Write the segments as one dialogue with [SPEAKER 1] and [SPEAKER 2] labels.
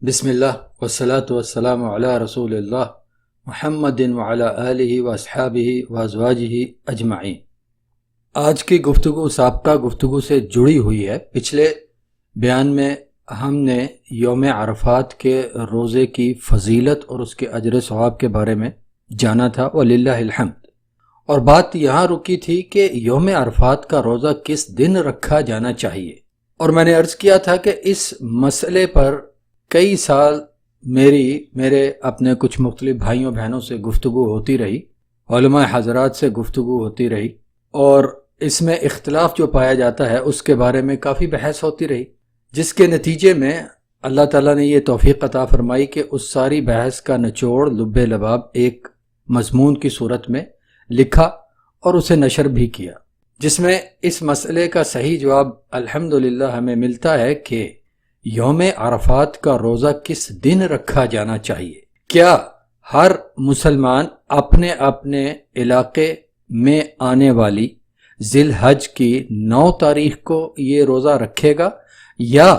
[SPEAKER 1] بسم اللہ والصلاة والسلام علی رسول اللہ محمد وعلی آلہ واصحابہ وازواجہ اجمعین۔ آج کی گفتگو سابقہ گفتگو سے جڑی ہوئی ہے۔ پچھلے بیان میں ہم نے یوم عرفات کے روزے کی فضیلت اور اس کے اجر ثواب کے بارے میں جانا تھا، وللہ الحمد، اور بات یہاں رکی تھی کہ یوم عرفات کا روزہ کس دن رکھا جانا چاہیے، اور میں نے عرض کیا تھا کہ اس مسئلے پر کئی سال میرے اپنے کچھ مختلف بھائیوں بہنوں سے گفتگو ہوتی رہی، علماء حضرات سے گفتگو ہوتی رہی، اور اس میں اختلاف جو پایا جاتا ہے اس کے بارے میں کافی بحث ہوتی رہی، جس کے نتیجے میں اللہ تعالیٰ نے یہ توفیق عطا فرمائی کہ اس ساری بحث کا نچوڑ لب لباب ایک مضمون کی صورت میں لکھا اور اسے نشر بھی کیا، جس میں اس مسئلے کا صحیح جواب الحمدللہ ہمیں ملتا ہے کہ یوم عرفات کا روزہ کس دن رکھا جانا چاہیے۔ کیا ہر مسلمان اپنے اپنے علاقے میں آنے والی ذی الحج کی 9 تاریخ کو یہ روزہ رکھے گا، یا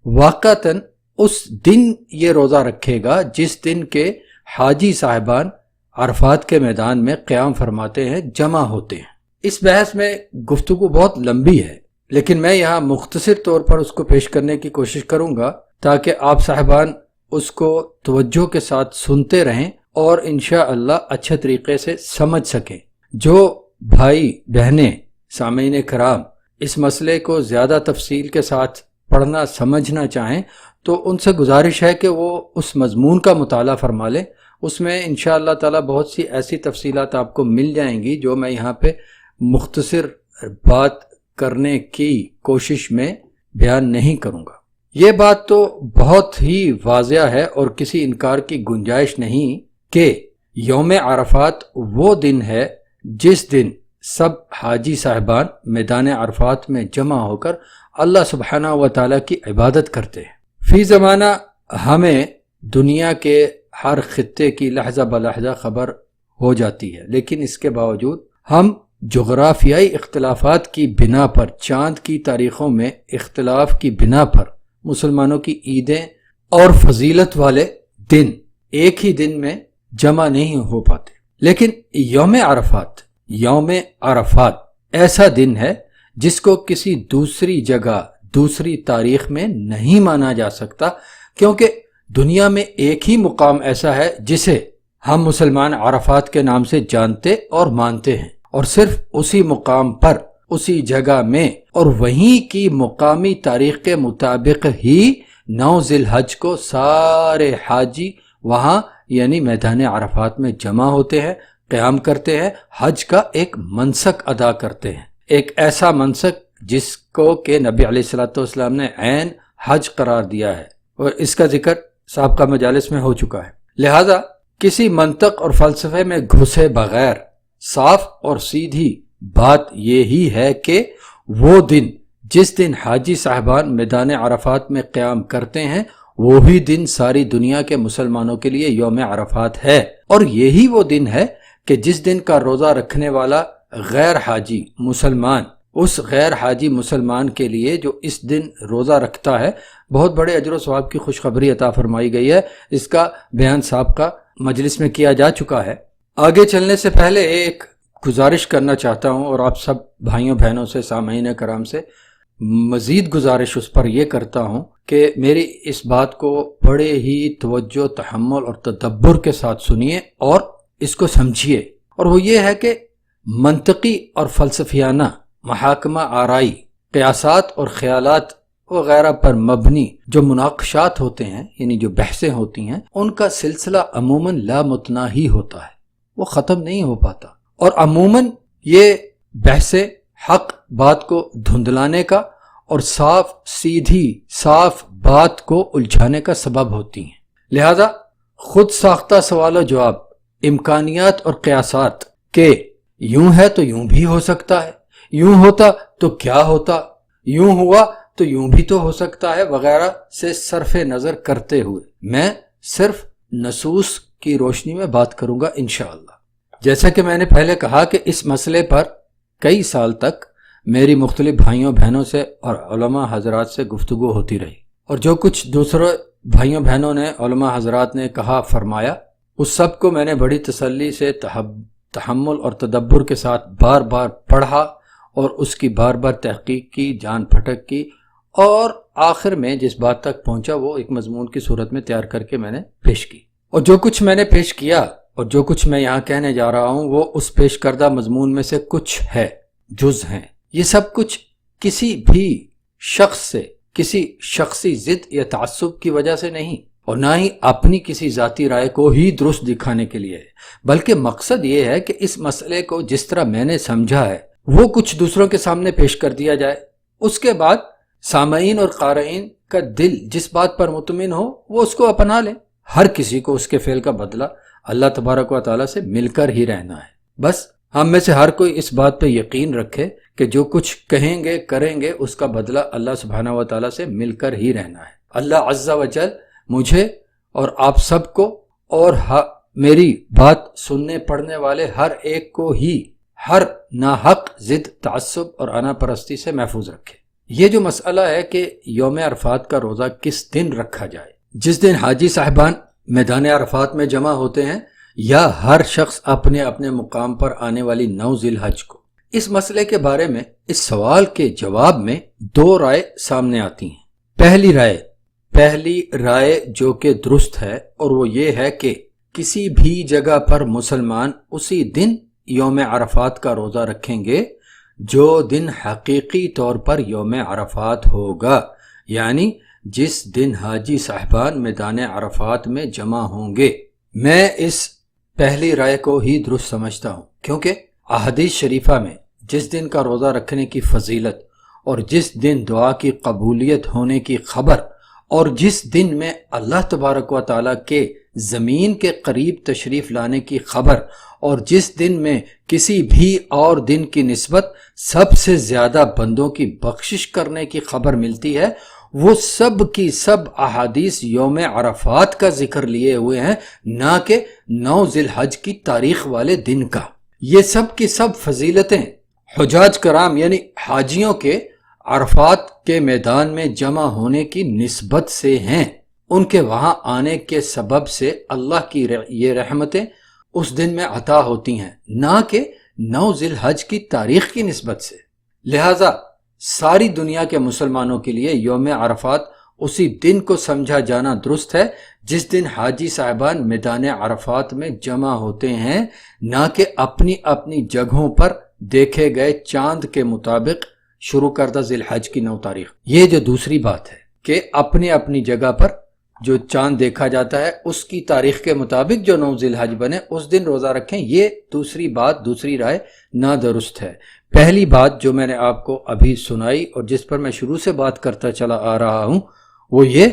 [SPEAKER 1] واقعتاً اس دن یہ روزہ رکھے گا جس دن کے حاجی صاحبان عرفات کے میدان میں قیام فرماتے ہیں، جمع ہوتے ہیں؟ اس بحث میں گفتگو بہت لمبی ہے، لیکن میں یہاں مختصر طور پر اس کو پیش کرنے کی کوشش کروں گا تاکہ آپ صاحبان اس کو توجہ کے ساتھ سنتے رہیں اور انشاءاللہ اچھے طریقے سے سمجھ سکیں۔ جو بھائی بہنیں سامعین کرام اس مسئلے کو زیادہ تفصیل کے ساتھ پڑھنا سمجھنا چاہیں تو ان سے گزارش ہے کہ وہ اس مضمون کا مطالعہ فرما لیں۔ اس میں انشاءاللہ تعالی بہت سی ایسی تفصیلات آپ کو مل جائیں گی جو میں یہاں پہ مختصر بات کرنے کی کوشش میں بیان نہیں کروں گا۔ یہ بات تو بہت ہی واضح ہے اور کسی انکار کی گنجائش نہیں کہ یوم عرفات وہ دن ہے جس دن سب حاجی صاحبان میدان عرفات میں جمع ہو کر اللہ سبحانہ و تعالیٰ کی عبادت کرتے ہیں۔ فی زمانہ ہمیں دنیا کے ہر خطے کی لحظہ بلحظہ خبر ہو جاتی ہے، لیکن اس کے باوجود ہم جغرافیائی اختلافات کی بنا پر، چاند کی تاریخوں میں اختلاف کی بنا پر مسلمانوں کی عیدیں اور فضیلت والے دن ایک ہی دن میں جمع نہیں ہو پاتے، لیکن یوم عرفات ایسا دن ہے جس کو کسی دوسری جگہ دوسری تاریخ میں نہیں مانا جا سکتا، کیونکہ دنیا میں ایک ہی مقام ایسا ہے جسے ہم مسلمان عرفات کے نام سے جانتے اور مانتے ہیں، اور صرف اسی مقام پر، اسی جگہ میں اور وہیں کی مقامی تاریخ کے مطابق ہی 9 ذی الحج کو سارے حاجی وہاں یعنی میدان عرفات میں جمع ہوتے ہیں، قیام کرتے ہیں، حج کا ایک منسک ادا کرتے ہیں، ایک ایسا منسک جس کو کہ نبی علیہ الصلوۃ والسلام نے عین حج قرار دیا ہے، اور اس کا ذکر سابقہ مجالس میں ہو چکا ہے۔ لہذا کسی منطق اور فلسفے میں گھسے بغیر صاف اور سیدھی بات یہی ہے کہ وہ دن جس دن حاجی صاحبان میدان عرفات میں قیام کرتے ہیں وہی دن ساری دنیا کے مسلمانوں کے لیے یوم عرفات ہے، اور یہی وہ دن ہے کہ جس دن کا روزہ رکھنے والا غیر حاجی مسلمان، اس غیر حاجی مسلمان کے لیے جو اس دن روزہ رکھتا ہے بہت بڑے اجر و ثواب کی خوشخبری عطا فرمائی گئی ہے۔ اس کا بیان سابقہ مجلس میں کیا جا چکا ہے۔ آگے چلنے سے پہلے ایک گزارش کرنا چاہتا ہوں، اور آپ سب بھائیوں بہنوں سے، سامعین کرام سے مزید گزارش اس پر یہ کرتا ہوں کہ میری اس بات کو بڑے ہی توجہ، تحمل اور تدبر کے ساتھ سنیے اور اس کو سمجھیے، اور وہ یہ ہے کہ منطقی اور فلسفیانہ محاکمہ آرائی، قیاسات اور خیالات وغیرہ پر مبنی جو مناقشات ہوتے ہیں، یعنی جو بحثیں ہوتی ہیں، ان کا سلسلہ عموماً لامتناہی ہوتا ہے، وہ ختم نہیں ہو پاتا، اور عموماً یہ بحثیں حق بات کو دھندلانے کا اور صاف سیدھی صاف بات کو الجھانے کا سبب ہوتی ہیں۔ لہذا خود ساختہ سوال و جواب، امکانیات اور قیاسات کہ یوں ہے تو یوں بھی ہو سکتا ہے، یوں ہوتا تو کیا ہوتا، یوں ہوا تو یوں بھی تو ہو سکتا ہے وغیرہ سے صرف نظر کرتے ہوئے میں صرف نصوص کی روشنی میں بات کروں گا انشاءاللہ۔ جیسا کہ میں نے پہلے کہا کہ اس مسئلے پر کئی سال تک میری مختلف بھائیوں بہنوں سے اور علماء حضرات سے گفتگو ہوتی رہی، اور جو کچھ دوسرے بھائیوں بہنوں نے، علماء حضرات نے کہا فرمایا، اس سب کو میں نے بڑی تسلی سے تحمل اور تدبر کے ساتھ بار بار پڑھا اور اس کی بار بار تحقیق کی، جان پھٹک کی، اور آخر میں جس بات تک پہنچا وہ ایک مضمون کی صورت میں تیار کر کے میں نے پیش کی۔ اور جو کچھ میں نے پیش کیا اور جو کچھ میں یہاں کہنے جا رہا ہوں وہ اس پیش کردہ مضمون میں سے کچھ ہے، جز ہیں۔ یہ سب کچھ کسی بھی شخص سے کسی شخصی ضد یا تعصب کی وجہ سے نہیں، اور نہ ہی اپنی کسی ذاتی رائے کو ہی درست دکھانے کے لیے ہے، بلکہ مقصد یہ ہے کہ اس مسئلے کو جس طرح میں نے سمجھا ہے وہ کچھ دوسروں کے سامنے پیش کر دیا جائے، اس کے بعد سامعین اور قارئین کا دل جس بات پر مطمئن ہو وہ اس کو اپنا لے۔ ہر کسی کو اس کے فعل کا بدلہ اللہ تبارک و تعالیٰ سے مل کر ہی رہنا ہے۔ بس ہم میں سے ہر کوئی اس بات پہ یقین رکھے کہ جو کچھ کہیں گے کریں گے اس کا بدلہ اللہ سبحانہ و تعالیٰ سے مل کر ہی رہنا ہے۔ اللہ عز و جل مجھے اور آپ سب کو اور میری بات سننے پڑھنے والے ہر ایک کو ہی ہر ناحق ضد، تعصب اور انا پرستی سے محفوظ رکھے۔ یہ جو مسئلہ ہے کہ یوم عرفات کا روزہ کس دن رکھا جائے، جس دن حاجی صاحبان میدان عرفات میں جمع ہوتے ہیں یا ہر شخص اپنے اپنے مقام پر آنے والی 9 ذی الحج کو، اس مسئلے کے بارے میں اس سوال کے جواب میں 2 رائے سامنے آتی ہیں۔ پہلی رائے جو کہ درست ہے اور وہ یہ ہے کہ کسی بھی جگہ پر مسلمان اسی دن یوم عرفات کا روزہ رکھیں گے جو دن حقیقی طور پر یوم عرفات ہوگا، یعنی جس دن حاجی صاحبان میدان عرفات میں جمع ہوں گے۔ میں اس پہلی رائے کو ہی درست سمجھتا ہوں، کیونکہ احادیث شریفہ میں جس دن کا روزہ رکھنے کی فضیلت اور جس دن دعا کی قبولیت ہونے کی خبر اور جس دن میں اللہ تبارک و تعالیٰ کے زمین کے قریب تشریف لانے کی خبر اور جس دن میں کسی بھی اور دن کی نسبت سب سے زیادہ بندوں کی بخشش کرنے کی خبر ملتی ہے، وہ سب کی سب احادیث یوم عرفات کا ذکر لیے ہوئے ہیں، نہ کہ 9 ذی الحج کی تاریخ والے دن کا۔ یہ سب کی سب فضیلتیں حجاج کرام یعنی حاجیوں کے عرفات کے میدان میں جمع ہونے کی نسبت سے ہیں، ان کے وہاں آنے کے سبب سے اللہ کی یہ رحمتیں اس دن میں عطا ہوتی ہیں، نہ کہ 9 ذی الحج کی تاریخ کی نسبت سے۔ لہٰذا ساری دنیا کے مسلمانوں کے لیے یوم عرفات اسی دن کو سمجھا جانا درست ہے جس دن حاجی صاحبان میدان عرفات میں جمع ہوتے ہیں، نہ کہ اپنی اپنی جگہوں پر دیکھے گئے چاند کے مطابق شروع کردہ ذی الحج کی 9 تاریخ۔ یہ جو دوسری بات ہے کہ اپنی اپنی جگہ پر جو چاند دیکھا جاتا ہے اس کی تاریخ کے مطابق جو 9 ذی الحج بنے اس دن روزہ رکھیں، یہ دوسری بات، دوسری رائے نادرست ہے۔ پہلی بات جو میں نے آپ کو ابھی سنائی اور جس پر میں شروع سے بات کرتا چلا آ رہا ہوں وہ یہ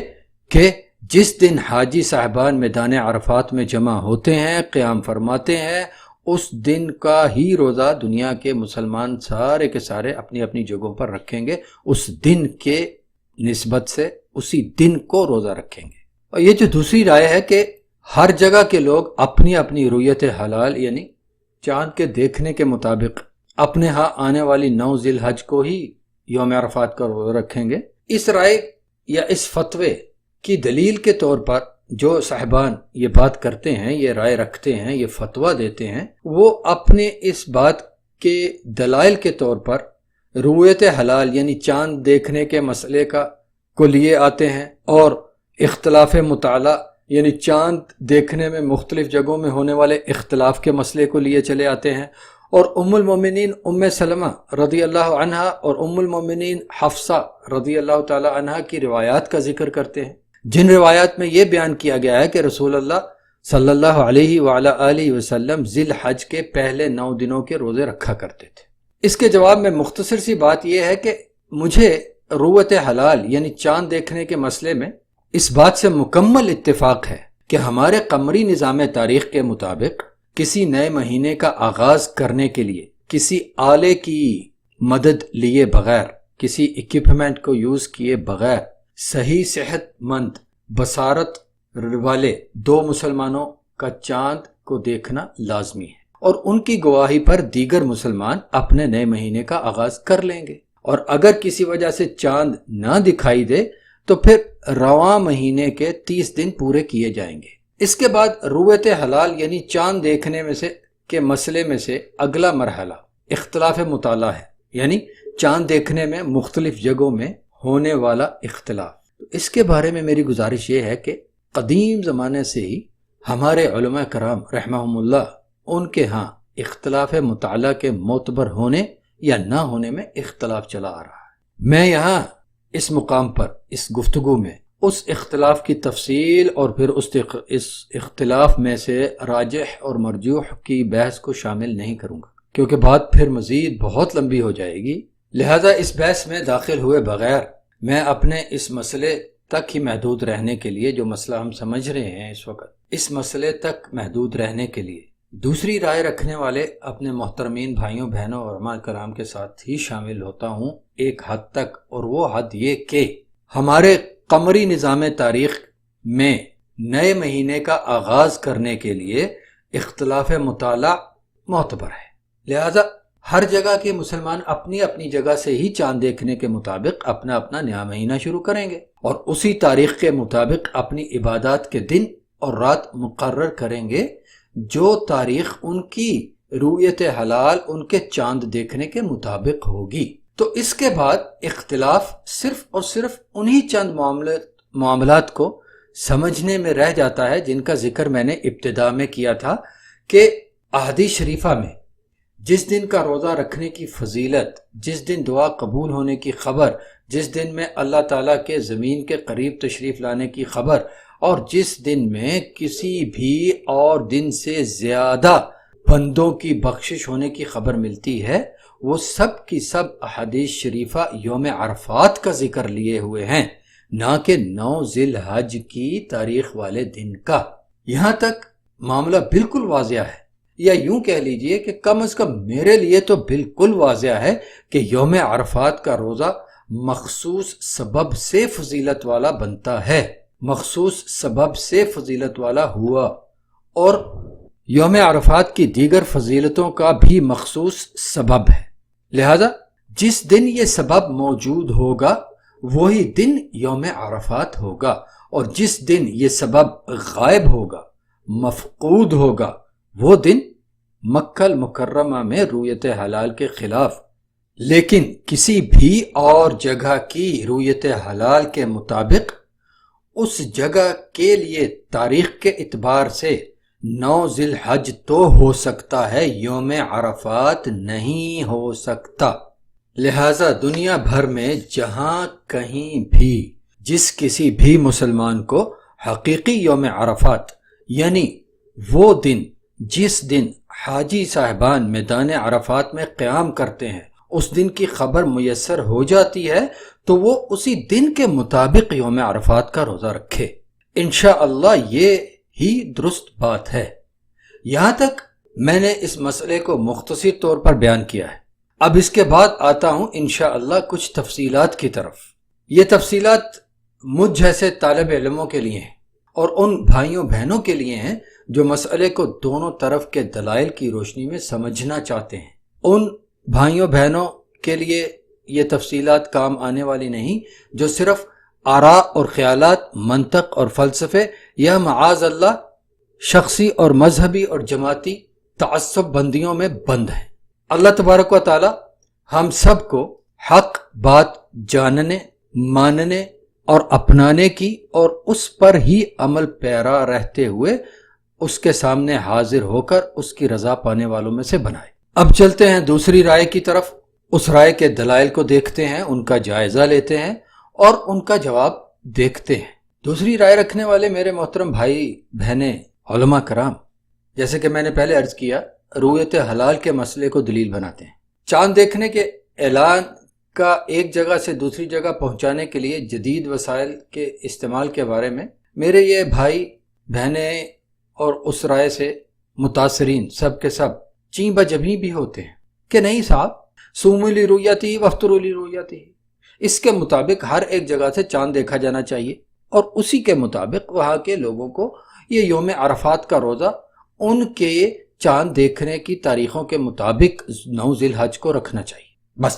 [SPEAKER 1] کہ جس دن حاجی صاحبان میدان عرفات میں جمع ہوتے ہیں، قیام فرماتے ہیں، اس دن کا ہی روزہ دنیا کے مسلمان سارے کے سارے اپنی اپنی جگہوں پر رکھیں گے، اس دن کے نسبت سے اسی دن کو روزہ رکھیں گے۔ اور یہ جو دوسری رائے ہے کہ ہر جگہ کے لوگ اپنی اپنی رؤیت حلال یعنی چاند کے دیکھنے کے مطابق اپنے ہاں آنے والی 9 ذی الحج کو ہی یوم عرفات کا روزہ رکھیں گے، اس رائے یا اس فتوے کی دلیل کے طور پر جو صاحبان یہ بات کرتے ہیں، یہ رائے رکھتے ہیں، یہ فتویٰ دیتے ہیں، وہ اپنے اس بات کے دلائل کے طور پر رؤیت حلال یعنی چاند دیکھنے کے مسئلے کو لیے آتے ہیں اور اختلاف مطالعہ یعنی چاند دیکھنے میں مختلف جگہوں میں ہونے والے اختلاف کے مسئلے کو لیے چلے آتے ہیں، اور ام المومنین ام سلمہ رضی اللہ عنہا اور ام المومنین حفصہ رضی اللہ تعالی عنہا کی روایات کا ذکر کرتے ہیں، جن روایات میں یہ بیان کیا گیا ہے کہ رسول اللہ صلی اللہ علیہ وعلی آلہ وسلم ذی الحج کے پہلے 9 دنوں کے روزے رکھا کرتے تھے۔ اس کے جواب میں مختصر سی بات یہ ہے کہ مجھے رؤیت حلال یعنی چاند دیکھنے کے مسئلے میں اس بات سے مکمل اتفاق ہے کہ ہمارے قمری نظام تاریخ کے مطابق کسی نئے مہینے کا آغاز کرنے کے لیے کسی آلے کی مدد لیے بغیر، کسی اکوپمنٹ کو یوز کیے بغیر صحیح صحت مند بصارت والے 2 مسلمانوں کا چاند کو دیکھنا لازمی ہے، اور ان کی گواہی پر دیگر مسلمان اپنے نئے مہینے کا آغاز کر لیں گے۔ اور اگر کسی وجہ سے چاند نہ دکھائی دے تو پھر رواں مہینے کے 30 دن پورے کیے جائیں گے۔ اس کے بعد رویت حلال یعنی چاند دیکھنے میں سے کے مسئلے میں سے اگلا مرحلہ اختلاف مطالعہ ہے، یعنی چاند دیکھنے میں مختلف جگہوں میں ہونے والا اختلاف۔ اس کے بارے میں میری گزارش یہ ہے کہ قدیم زمانے سے ہی ہمارے علماء کرام رحمہم اللہ ان کے ہاں اختلاف مطالعہ کے معتبر ہونے یا نہ ہونے میں اختلاف چلا آ رہا ہے۔ میں یہاں اس مقام پر اس گفتگو میں اس اختلاف کی تفصیل اور پھر اس اختلاف میں سے راجح اور مرجوح کی بحث کو شامل نہیں کروں گا، کیونکہ بات پھر مزید بہت لمبی ہو جائے گی۔ لہذا اس بحث میں داخل ہوئے بغیر میں اپنے اس مسئلے تک ہی محدود رہنے کے لیے، جو مسئلہ ہم سمجھ رہے ہیں اس وقت، اس مسئلے تک محدود رہنے کے لیے دوسری رائے رکھنے والے اپنے محترمین بھائیوں بہنوں اور علماء کرام کے ساتھ ہی شامل ہوتا ہوں ایک حد تک، اور وہ حد یہ کہ ہمارے قمری نظام تاریخ میں نئے مہینے کا آغاز کرنے کے لیے اختلاف مطالعہ معتبر ہے۔ لہذا ہر جگہ کے مسلمان اپنی اپنی جگہ سے ہی چاند دیکھنے کے مطابق اپنا اپنا نیا مہینہ شروع کریں گے، اور اسی تاریخ کے مطابق اپنی عبادات کے دن اور رات مقرر کریں گے جو تاریخ ان کی رویت حلال ان کے چاند دیکھنے کے مطابق ہوگی۔ تو اس کے بعد اختلاف صرف اور صرف انہی چند معاملات کو سمجھنے میں رہ جاتا ہے جن کا ذکر میں نے ابتدا میں کیا تھا کہ احادیث شریفہ میں جس دن کا روزہ رکھنے کی فضیلت، جس دن دعا قبول ہونے کی خبر، جس دن میں اللہ تعالیٰ کے زمین کے قریب تشریف لانے کی خبر، اور جس دن میں کسی بھی اور دن سے زیادہ بندوں کی بخشش ہونے کی خبر ملتی ہے، وہ سب کی سب احادیث شریفہ یوم عرفات کا ذکر لیے ہوئے ہیں، نہ کہ 9 ذی الحج کی تاریخ والے دن کا۔ یہاں تک معاملہ بالکل واضح ہے، یا یوں کہہ لیجئے کہ کم از کم میرے لیے تو بالکل واضح ہے کہ یوم عرفات کا روزہ مخصوص سبب سے فضیلت والا بنتا ہے، مخصوص سبب سے فضیلت والا ہوا، اور یوم عرفات کی دیگر فضیلتوں کا بھی مخصوص سبب ہے۔ لہذا جس دن یہ سبب موجود ہوگا وہی دن یوم عرفات ہوگا، اور جس دن یہ سبب غائب ہوگا، مفقود ہوگا، وہ دن مکہ المکرمہ میں رویت حلال کے خلاف، لیکن کسی بھی اور جگہ کی رویت حلال کے مطابق اس جگہ کے لیے تاریخ کے اعتبار سے 9 ذی الحج تو ہو سکتا ہے، یوم عرفات نہیں ہو سکتا۔ لہذا دنیا بھر میں جہاں کہیں بھی جس کسی بھی مسلمان کو حقیقی یوم عرفات یعنی وہ دن جس دن حاجی صاحبان میدان عرفات میں قیام کرتے ہیں اس دن کی خبر میسر ہو جاتی ہے، تو وہ اسی دن کے مطابق یوم عرفات کا روزہ رکھے۔ انشاءاللہ یہ ہی درست بات ہے۔ یہاں تک میں نے اس مسئلے کو مختصر طور پر بیان کیا ہے۔ اب اس کے بعد آتا ہوں انشاءاللہ کچھ تفصیلات کی طرف۔ یہ تفصیلات مجھ جیسے طالب علموں کے لیے ہیں، اور ان بھائیوں بہنوں کے لیے ہیں جو مسئلے کو دونوں طرف کے دلائل کی روشنی میں سمجھنا چاہتے ہیں۔ ان بھائیوں بہنوں کے لیے یہ تفصیلات کام آنے والی نہیں جو صرف آراء اور خیالات، منطق اور فلسفے، یا معاذ اللہ شخصی اور مذہبی اور جماعتی تعصب بندیوں میں بند ہیں۔ اللہ تبارک و تعالی ہم سب کو حق بات جاننے، ماننے اور اپنانے کی، اور اس پر ہی عمل پیرا رہتے ہوئے اس کے سامنے حاضر ہو کر اس کی رضا پانے والوں میں سے بنائے۔ اب چلتے ہیں دوسری رائے کی طرف۔ اس رائے کے دلائل کو دیکھتے ہیں، ان کا جائزہ لیتے ہیں اور ان کا جواب دیکھتے ہیں۔ دوسری رائے رکھنے والے میرے محترم بھائی بہنیں علماء کرام، جیسے کہ میں نے پہلے عرض کیا، رویت حلال کے مسئلے کو دلیل بناتے ہیں۔ چاند دیکھنے کے اعلان کا ایک جگہ سے دوسری جگہ پہنچانے کے لیے جدید وسائل کے استعمال کے بارے میں میرے یہ بھائی بہنیں اور اس رائے سے متاثرین سب کے سب چیں بجبیں بھی ہوتے ہیں کہ نہیں صاحب، سوموا لرؤیتہ وافطروا لرؤیتہ، اس کے مطابق ہر ایک جگہ سے چاند دیکھا جانا چاہیے، اور اسی کے مطابق وہاں کے لوگوں کو یہ یوم عرفات کا روزہ ان کے چاند دیکھنے کی تاریخوں کے مطابق 9 ذی الحج کو رکھنا چاہیے۔ بس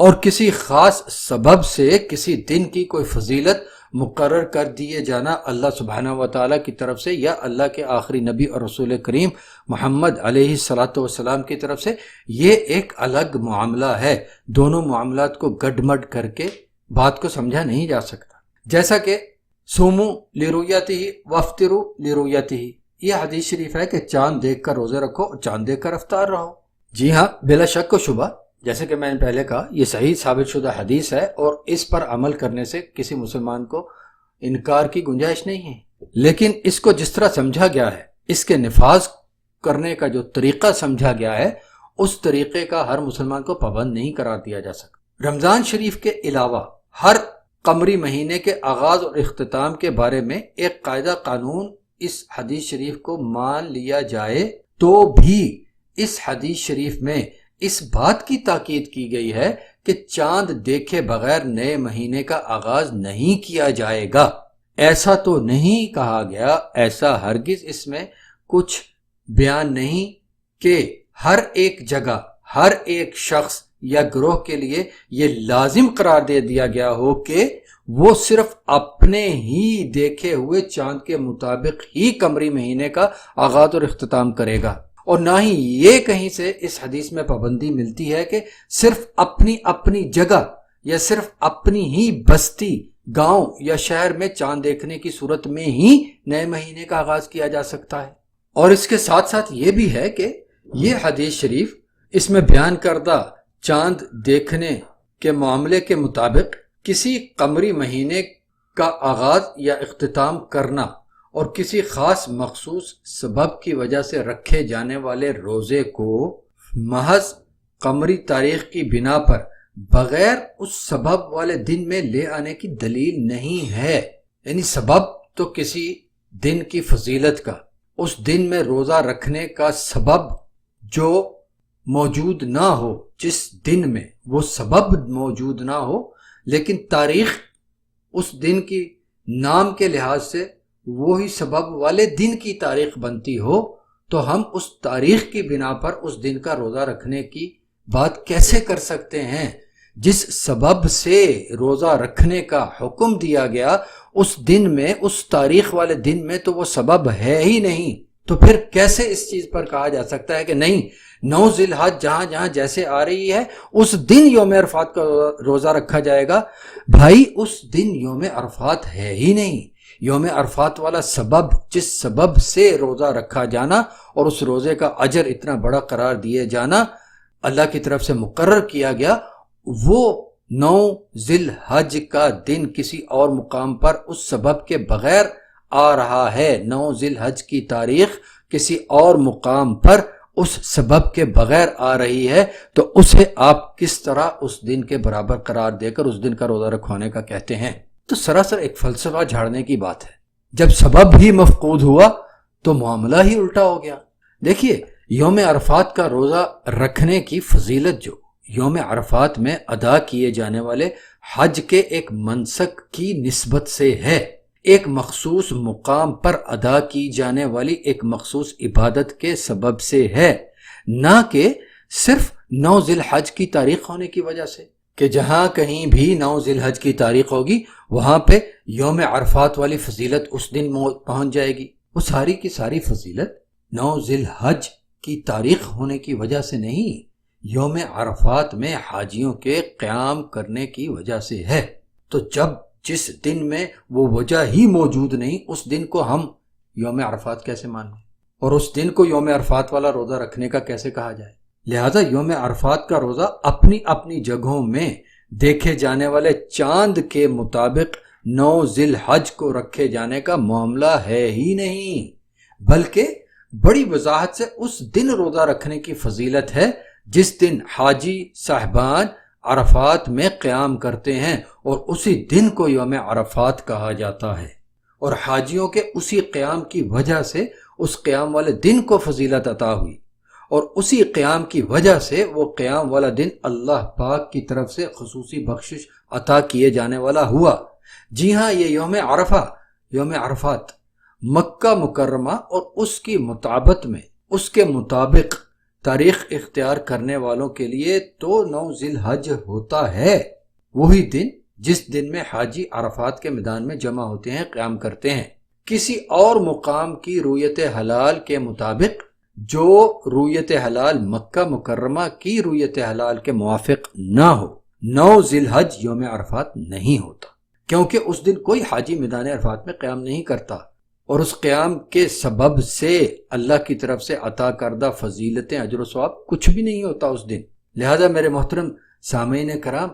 [SPEAKER 1] اور کسی خاص سبب سے کسی دن کی کوئی فضیلت مقرر کر دیے جانا اللہ سبحانہ و تعالیٰ کی طرف سے یا اللہ کے آخری نبی اور رسول کریم محمد علیہ الصلاۃ والسلام کی طرف سے، یہ ایک الگ معاملہ ہے۔ دونوں معاملات کو گڈ مڈ کر کے بات کو سمجھا نہیں جا سکتا۔ جیسا کہ سومو لرؤیتہ وافطروا لرؤیتہ، یہ حدیث شریف ہے کہ چاند دیکھ کر روزے رکھو اور چاند دیکھ کر افطار رہو۔ جی ہاں، بلا شک و شبہ، جیسے کہ میں نے پہلے کہا، یہ صحیح ثابت شدہ حدیث ہے اور اس پر عمل کرنے سے کسی مسلمان کو انکار کی گنجائش نہیں ہے۔ لیکن اس کو جس طرح سمجھا گیا ہے، اس کے نفاذ کرنے کا جو طریقہ سمجھا گیا ہے، اس طریقے کا ہر مسلمان کو پابند نہیں قرار دیا جا سکتا۔ رمضان شریف کے علاوہ ہر قمری مہینے کے آغاز اور اختتام کے بارے میں ایک قاعدہ قانون اس حدیث شریف کو مان لیا جائے تو بھی اس حدیث شریف میں اس بات کی تاکید کی گئی ہے کہ چاند دیکھے بغیر نئے مہینے کا آغاز نہیں کیا جائے گا۔ ایسا تو نہیں کہا گیا، ایسا ہرگز اس میں کچھ بیان نہیں کہ ہر ایک جگہ، ہر ایک شخص یا گروہ کے لیے یہ لازم قرار دے دیا گیا ہو کہ وہ صرف اپنے ہی دیکھے ہوئے چاند کے مطابق ہی قمری مہینے کا آغاز اور اختتام کرے گا، اور نہ ہی یہ کہیں سے اس حدیث میں پابندی ملتی ہے کہ صرف اپنی اپنی جگہ یا صرف اپنی ہی بستی، گاؤں یا شہر میں چاند دیکھنے کی صورت میں ہی نئے مہینے کا آغاز کیا جا سکتا ہے۔ اور اس کے ساتھ ساتھ یہ بھی ہے کہ یہ حدیث شریف اس میں بیان کردہ چاند دیکھنے کے معاملے کے مطابق کسی قمری مہینے کا آغاز یا اختتام کرنا اور کسی خاص مخصوص سبب کی وجہ سے رکھے جانے والے روزے کو محض قمری تاریخ کی بنا پر بغیر اس سبب والے دن میں لے آنے کی دلیل نہیں ہے۔ یعنی سبب تو کسی دن کی فضیلت کا، اس دن میں روزہ رکھنے کا سبب جو موجود نہ ہو، جس دن میں وہ سبب موجود نہ ہو، لیکن تاریخ اس دن کی نام کے لحاظ سے وہی سبب والے دن کی تاریخ بنتی ہو، تو ہم اس تاریخ کی بنا پر اس دن کا روزہ رکھنے کی بات کیسے کر سکتے ہیں؟ جس سبب سے روزہ رکھنے کا حکم دیا گیا اس دن میں، اس تاریخ والے دن میں تو وہ سبب ہے ہی نہیں، تو پھر کیسے اس چیز پر کہا جا سکتا ہے کہ نہیں، 9 ذی الحج جہاں جہاں جیسے آ رہی ہے اس دن یوم عرفات کا روزہ رکھا جائے گا؟ بھائی اس دن یوم عرفات ہے ہی نہیں۔ یوم عرفات والا سبب، جس سبب سے روزہ رکھا جانا اور اس روزے کا اجر اتنا بڑا قرار دیے جانا اللہ کی طرف سے مقرر کیا گیا، وہ 9 ذی الحج کا دن کسی اور مقام پر اس سبب کے بغیر آ رہا ہے۔ 9 ذی الحج کی تاریخ کسی اور مقام پر اس سبب کے بغیر آ رہی ہے، تو اسے آپ کس طرح اس دن کے برابر قرار دے کر اس دن کا روزہ رکھوانے کا کہتے ہیں؟ تو سراسر ایک فلسفہ جھاڑنے کی بات ہے۔ جب سبب ہی مفقود ہوا تو معاملہ ہی الٹا ہو گیا۔ دیکھیے، یوم عرفات کا روزہ رکھنے کی فضیلت جو یوم عرفات میں ادا کیے جانے والے حج کے ایک منسک کی نسبت سے ہے، ایک مخصوص مقام پر ادا کی جانے والی ایک مخصوص عبادت کے سبب سے ہے، نہ کہ صرف 9 ذی الحج کی تاریخ ہونے کی وجہ سے، کہ جہاں کہیں بھی 9 ذی الحج کی تاریخ ہوگی وہاں پہ یوم عرفات والی فضیلت اس دن پہنچ جائے گی۔ وہ ساری کی ساری فضیلت 9 ذی الحج کی تاریخ ہونے کی وجہ سے نہیں، یوم عرفات میں حاجیوں کے قیام کرنے کی وجہ سے ہے۔ تو جس دن میں وہ وجہ ہی موجود نہیں، اس دن کو ہم یوم عرفات کیسے مانیں، اور اس دن کو یوم عرفات والا روزہ رکھنے کا کیسے کہا جائے؟ لہذا یوم عرفات کا روزہ اپنی اپنی جگہوں میں دیکھے جانے والے چاند کے مطابق 9 ذی الحج کو رکھے جانے کا معاملہ ہے ہی نہیں، بلکہ بڑی وضاحت سے اس دن روزہ رکھنے کی فضیلت ہے جس دن حاجی صاحبان عرفات میں قیام کرتے ہیں، اور اسی دن کو یوم عرفات کہا جاتا ہے، اور حاجیوں کے اسی قیام کی وجہ سے اس قیام والے دن کو فضیلت عطا ہوئی، اور اسی قیام کی وجہ سے وہ قیام والا دن اللہ پاک کی طرف سے خصوصی بخشش عطا کیے جانے والا ہوا۔ جی ہاں، یہ یوم عرفات مکہ مکرمہ اور اس کی مطابت میں، اس کے مطابق تاریخ اختیار کرنے والوں کے لیے تو 9 ذی الحج ہوتا ہے، وہی دن جس دن میں حاجی عرفات کے میدان میں جمع ہوتے ہیں، قیام کرتے ہیں۔ کسی اور مقام کی رویت حلال کے مطابق جو رویت حلال مکہ مکرمہ کی رویت حلال کے موافق نہ ہو، 9 ذی الحج یوم عرفات نہیں ہوتا، کیونکہ اس دن کوئی حاجی میدان عرفات میں قیام نہیں کرتا، اور اس قیام کے سبب سے اللہ کی طرف سے عطا کردہ فضیلتیں، اجر و ثواب کچھ بھی نہیں ہوتا اس دن۔ لہذا میرے محترم سامعین کرام،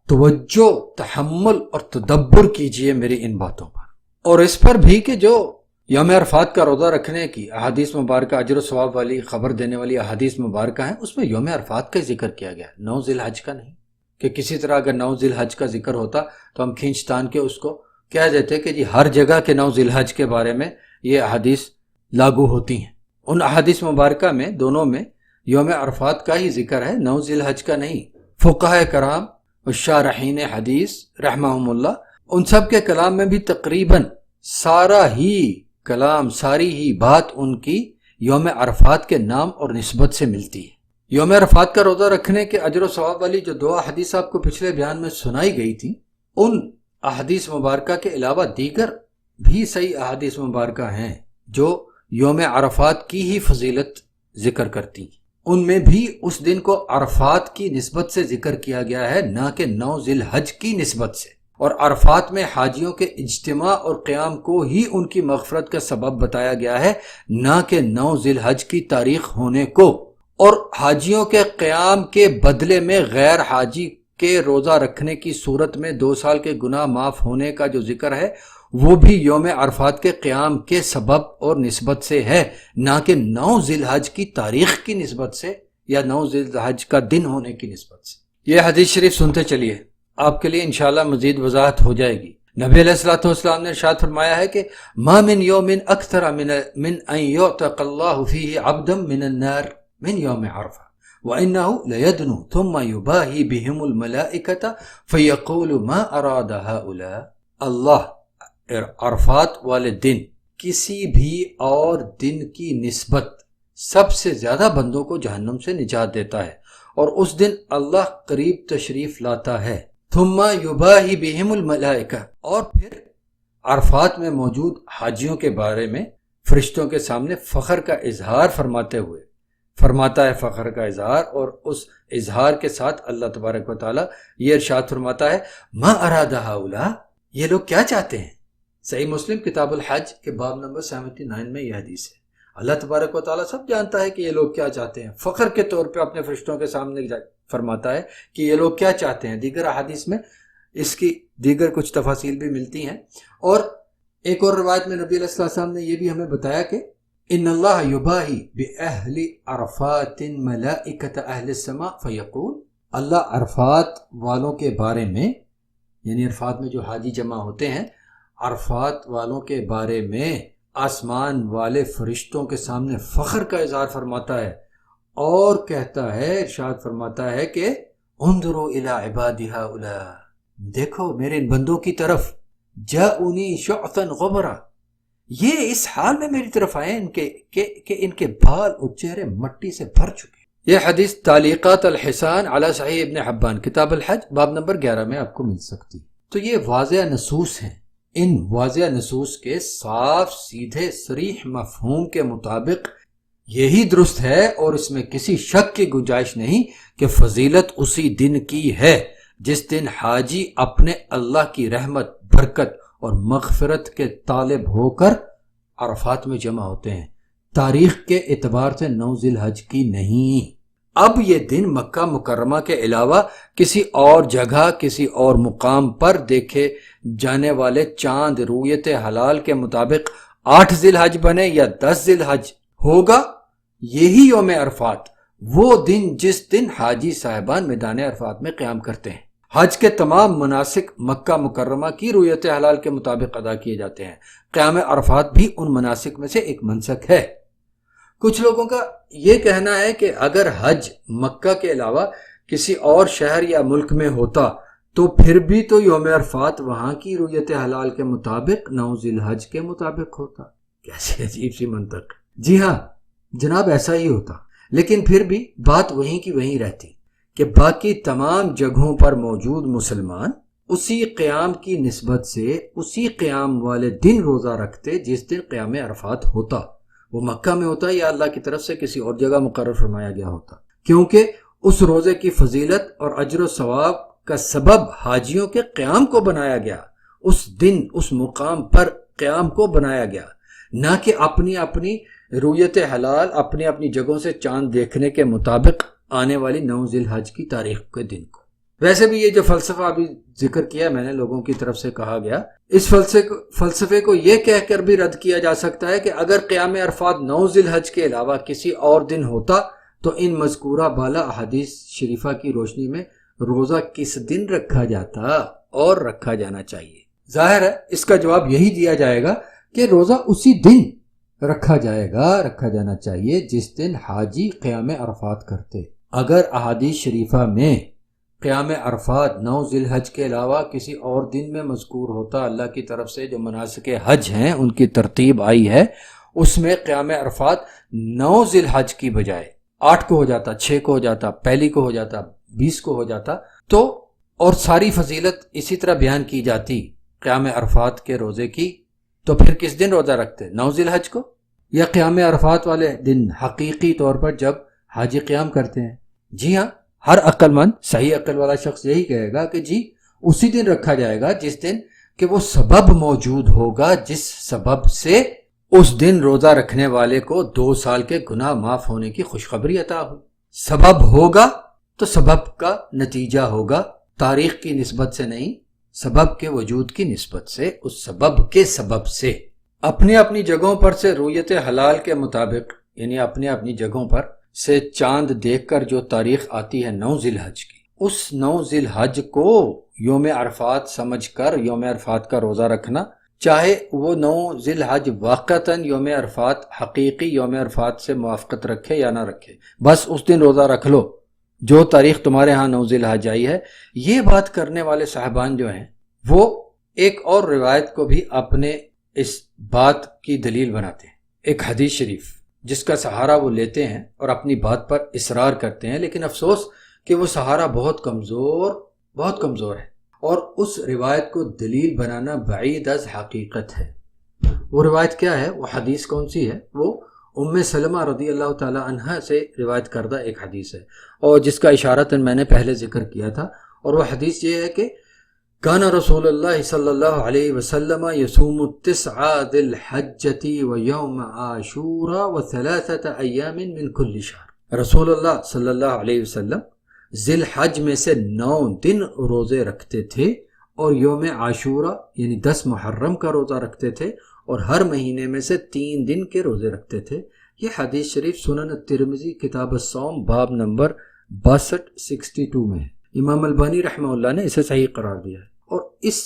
[SPEAKER 1] توجہ، تحمل اور تدبر کیجئے میری ان باتوں پر، اور اس پر بھی کہ جو یوم عرفات کا روزہ رکھنے کی احادیث مبارکہ، اجر و ثواب والی، خبر دینے والی احادیث مبارکہ ہیں، اس میں یوم عرفات کا ذکر کیا گیا، 9 ذی الحج کا نہیں۔ کہ کسی طرح اگر 9 ذی الحج کا ذکر ہوتا تو ہم کھینچ تان کے اس کو کہہ دیتے کہ جی ہر جگہ کے 9 ذی الحج کے بارے میں یہ احادیث لاگو ہوتی ہیں۔ ان احادیث مبارکہ میں دونوں میں یوم عرفات کا ہی ذکر ہے، 9 ذی الحج کا نہیں۔ فقہاء کرام اور شارحین حدیث رحمہم اللہ، ان سب کے کلام میں بھی تقریباً سارا ہی کلام، ساری ہی بات ان کی یوم عرفات کے نام اور نسبت سے ملتی ہے۔ یوم عرفات کا روزہ رکھنے کے اجر و ثواب والی جو 2 احادیث آپ کو پچھلے بیان میں سنائی گئی تھی، ان احادیث مبارکہ کے علاوہ دیگر بھی صحیح احادیث مبارکہ ہیں جو یوم عرفات کی ہی فضیلت ذکر کرتی ہیں۔ ان میں بھی اس دن کو عرفات کی نسبت سے ذکر کیا گیا ہے، نہ کہ 9 ذی الحج کی نسبت سے، اور عرفات میں حاجیوں کے اجتماع اور قیام کو ہی ان کی مغفرت کا سبب بتایا گیا ہے، نہ کہ 9 ذی الحج کی تاریخ ہونے کو۔ اور حاجیوں کے قیام کے بدلے میں غیر حاجی کے روزہ رکھنے کی صورت میں 2 سال کے گناہ معاف ہونے کا جو ذکر ہے، وہ بھی یوم عرفات کے قیام کے سبب اور نسبت سے ہے، نہ کہ 9 ذی الحج کی تاریخ کی نسبت سے یا 9 ذی الحج کا دن ہونے کی نسبت سے۔ یہ حدیث شریف سنتے چلیے، آپ کے لیے انشاءاللہ مزید وضاحت ہو جائے گی۔ نبی علیہ الصلوۃ والسلام نے ارشاد فرمایا ہے کہ ما من یوم اکثر من ان یعتق اللہ فیہ عبدا من النار من یوم عرفہ وَإِنَّهُ لَيَدْنُو ثُمَّ يُبَاهِي بِهِمُ الْمَلَائِكَةَ فَيَقُولُ مَا أَرَادَ هَؤُلَاءِ۔ اللہ عرفات والے دن کسی بھی اور دن کی نسبت سب سے زیادہ بندوں کو جہنم سے نجات دیتا ہے، اور اس دن اللہ قریب تشریف لاتا ہے۔ ثُمَّ يُبَاهِي بِهِمُ الْمَلَائِكَةَ، اور پھر عرفات میں موجود حاجیوں کے بارے میں فرشتوں کے سامنے فخر کا اظہار فرماتا ہے فخر کا اظہار، اور اس اظہار کے ساتھ اللہ تبارک و تعالیٰ یہ ارشاد فرماتا ہے ما اراد ہؤلاء، یہ لوگ کیا چاہتے ہیں۔ صحیح مسلم کتاب الحج کے باب نمبر 79 میں یہ حدیث ہے۔ اللہ تبارک و تعالیٰ سب جانتا ہے کہ یہ لوگ کیا چاہتے ہیں، فخر کے طور پہ اپنے فرشتوں کے سامنے فرماتا ہے کہ یہ لوگ کیا چاہتے ہیں۔ دیگر احادیث میں اس کی دیگر کچھ تفاصیل بھی ملتی ہیں، اور ایک اور روایت میں نبی علیہ السلام نے یہ بھی ہمیں بتایا کہ ان اللہ یباہی بأہل عرفات ملائکۃ اہل السماء فیقول، اللہ عرفات والوں کے بارے میں، یعنی عرفات میں جو حاجی جمع ہوتے ہیں، عرفات والوں کے بارے میں آسمان والے فرشتوں کے سامنے فخر کا اظہار فرماتا ہے، اور کہتا ہے، ارشاد فرماتا ہے کہ انظروا الی عبادی ہؤلاء، دیکھو میرے ان بندوں کی طرف، جاؤنی شعثا غبرا، یہ اس حال میں میری طرف آئے کہ ان کے بال اور چہرے مٹی سے بھر چکے۔ یہ حدیث تعلیقات الحسان علی صحیح ابن حبان کتاب الحج باب نمبر 11 میں آپ کو مل سکتی۔ تو یہ واضح نصوص ہیں، ان واضح نصوص کے صاف سیدھے صریح مفہوم کے مطابق یہی درست ہے، اور اس میں کسی شک کی گنجائش نہیں کہ فضیلت اسی دن کی ہے جس دن حاجی اپنے اللہ کی رحمت، برکت اور مغفرت کے طالب ہو کر عرفات میں جمع ہوتے ہیں، تاریخ کے اعتبار سے 9 ذی الحج کی نہیں۔ اب یہ دن مکہ مکرمہ کے علاوہ کسی اور جگہ، کسی اور مقام پر دیکھے جانے والے چاند رویت حلال کے مطابق 8 ذی الحج بنے یا 10 ذی الحج ہوگا، یہی یوم عرفات، وہ دن جس دن حاجی صاحبان میدان عرفات میں قیام کرتے ہیں۔ حج کے تمام مناسک مکہ مکرمہ کی رویت حلال کے مطابق ادا کیے جاتے ہیں، قیام عرفات بھی ان مناسک میں سے ایک منسک ہے۔ کچھ لوگوں کا یہ کہنا ہے کہ اگر حج مکہ کے علاوہ کسی اور شہر یا ملک میں ہوتا تو پھر بھی تو یوم عرفات وہاں کی رویت حلال کے مطابق 9 ذی الحج کے مطابق ہوتا۔ کیسی عجیب سی منطق۔ جی ہاں جناب، ایسا ہی ہوتا، لیکن پھر بھی بات وہیں کی وہیں رہتی کہ باقی تمام جگہوں پر موجود مسلمان اسی قیام کی نسبت سے اسی قیام والے دن روزہ رکھتے جس دن قیام عرفات ہوتا، وہ مکہ میں ہوتا یا اللہ کی طرف سے کسی اور جگہ مقرر فرمایا گیا ہوتا، کیونکہ اس روزے کی فضیلت اور اجر و ثواب کا سبب حاجیوں کے قیام کو بنایا گیا، اس دن اس مقام پر قیام کو بنایا گیا، نہ کہ اپنی اپنی رویت حلال اپنی اپنی جگہوں سے چاند دیکھنے کے مطابق آنے والی 9 ذی الحج کی تاریخ کے دن کو۔ ویسے بھی یہ جو فلسفہ ابھی ذکر کیا میں نے لوگوں کی طرف سے کہا گیا، اس فلسفے کو یہ کہہ کر بھی رد کیا جا سکتا ہے کہ اگر قیام عرفات 9 ذی الحج کے علاوہ کسی اور دن ہوتا تو ان مذکورہ بالا احادیث شریفہ کی روشنی میں روزہ کس دن رکھا جاتا اور رکھا جانا چاہیے۔ ظاہر ہے اس کا جواب یہی دیا جائے گا کہ روزہ اسی دن رکھا جانا چاہیے جس دن حاجی قیام عرفات کرتے۔ اگر احادیث شریفہ میں قیام عرفات 9 ذی الحج کے علاوہ کسی اور دن میں مذکور ہوتا، اللہ کی طرف سے جو مناسک حج ہیں ان کی ترتیب آئی ہے، اس میں قیام عرفات 9 ذی الحج کی بجائے 8 کو ہو جاتا، 6 کو ہو جاتا، پہلی کو ہو جاتا، 20 کو ہو جاتا، تو اور ساری فضیلت اسی طرح بیان کی جاتی قیام عرفات کے روزے کی، تو پھر کس دن روزہ رکھتے؟ 9 ذی الحج کو، یا قیام عرفات والے دن حقیقی طور پر جب حاجی قیام کرتے ہیں؟ جی ہاں، ہر عقل مند صحیح عقل والا شخص یہی کہے گا کہ جی اسی دن رکھا جائے گا جس دن کہ وہ سبب موجود ہوگا، جس سبب سے اس دن روزہ رکھنے والے کو 2 سال کے گناہ معاف ہونے کی خوشخبری عطا ہو۔ سبب ہوگا تو سبب کا نتیجہ ہوگا، تاریخ کی نسبت سے نہیں، سبب کے وجود کی نسبت سے، اس سبب کے سبب سے۔ اپنی اپنی جگہوں پر سے رویت حلال کے مطابق، یعنی اپنی اپنی جگہوں پر سے چاند دیکھ کر جو تاریخ آتی ہے 9 ذی الحج کی، اس 9 ذی الحج کو یوم عرفات سمجھ کر یوم عرفات کا روزہ رکھنا، چاہے وہ 9 ذی الحج واقعتاً یوم عرفات حقیقی یوم عرفات سے موافقت رکھے یا نہ رکھے، بس اس دن روزہ رکھ لو جو تاریخ تمہارے ہاں 9 ذی الحج آئی ہے۔ یہ بات کرنے والے صاحبان جو ہیں وہ ایک اور روایت کو بھی اپنے اس بات کی دلیل بناتے ہیں، ایک حدیث شریف جس کا سہارا وہ لیتے ہیں اور اپنی بات پر اصرار کرتے ہیں، لیکن افسوس کہ وہ سہارا بہت کمزور ہے، اور اس روایت کو دلیل بنانا بعید از حقیقت ہے۔ وہ روایت کیا ہے؟ وہ حدیث کون سی ہے؟ وہ ام سلمہ رضی اللہ تعالی عنہا سے روایت کردہ ایک حدیث ہے، اور جس کا اشارتاً میں نے پہلے ذکر کیا تھا، اور وہ حدیث یہ ہے کہ کان رسول اللہ صلی اللہ علیہ وسلم یصوم 9 ذی الحجۃ ویوم عاشوراء و3 ایام من کل شہر۔ رسول اللہ صلی اللہ علیہ وسلم ذی الحج میں سے 9 دن روزے رکھتے تھے، اور یوم عاشوراء یعنی 10 محرم کا روزہ رکھتے تھے، اور ہر مہینے میں سے 3 دن کے روزے رکھتے تھے۔ یہ حدیث شریف سنن الترمذی کتاب الصوم باب نمبر 62 میں ہے۔ امام البانی رحمہ اللہ نے اسے صحیح قرار دیا ہے، اور اس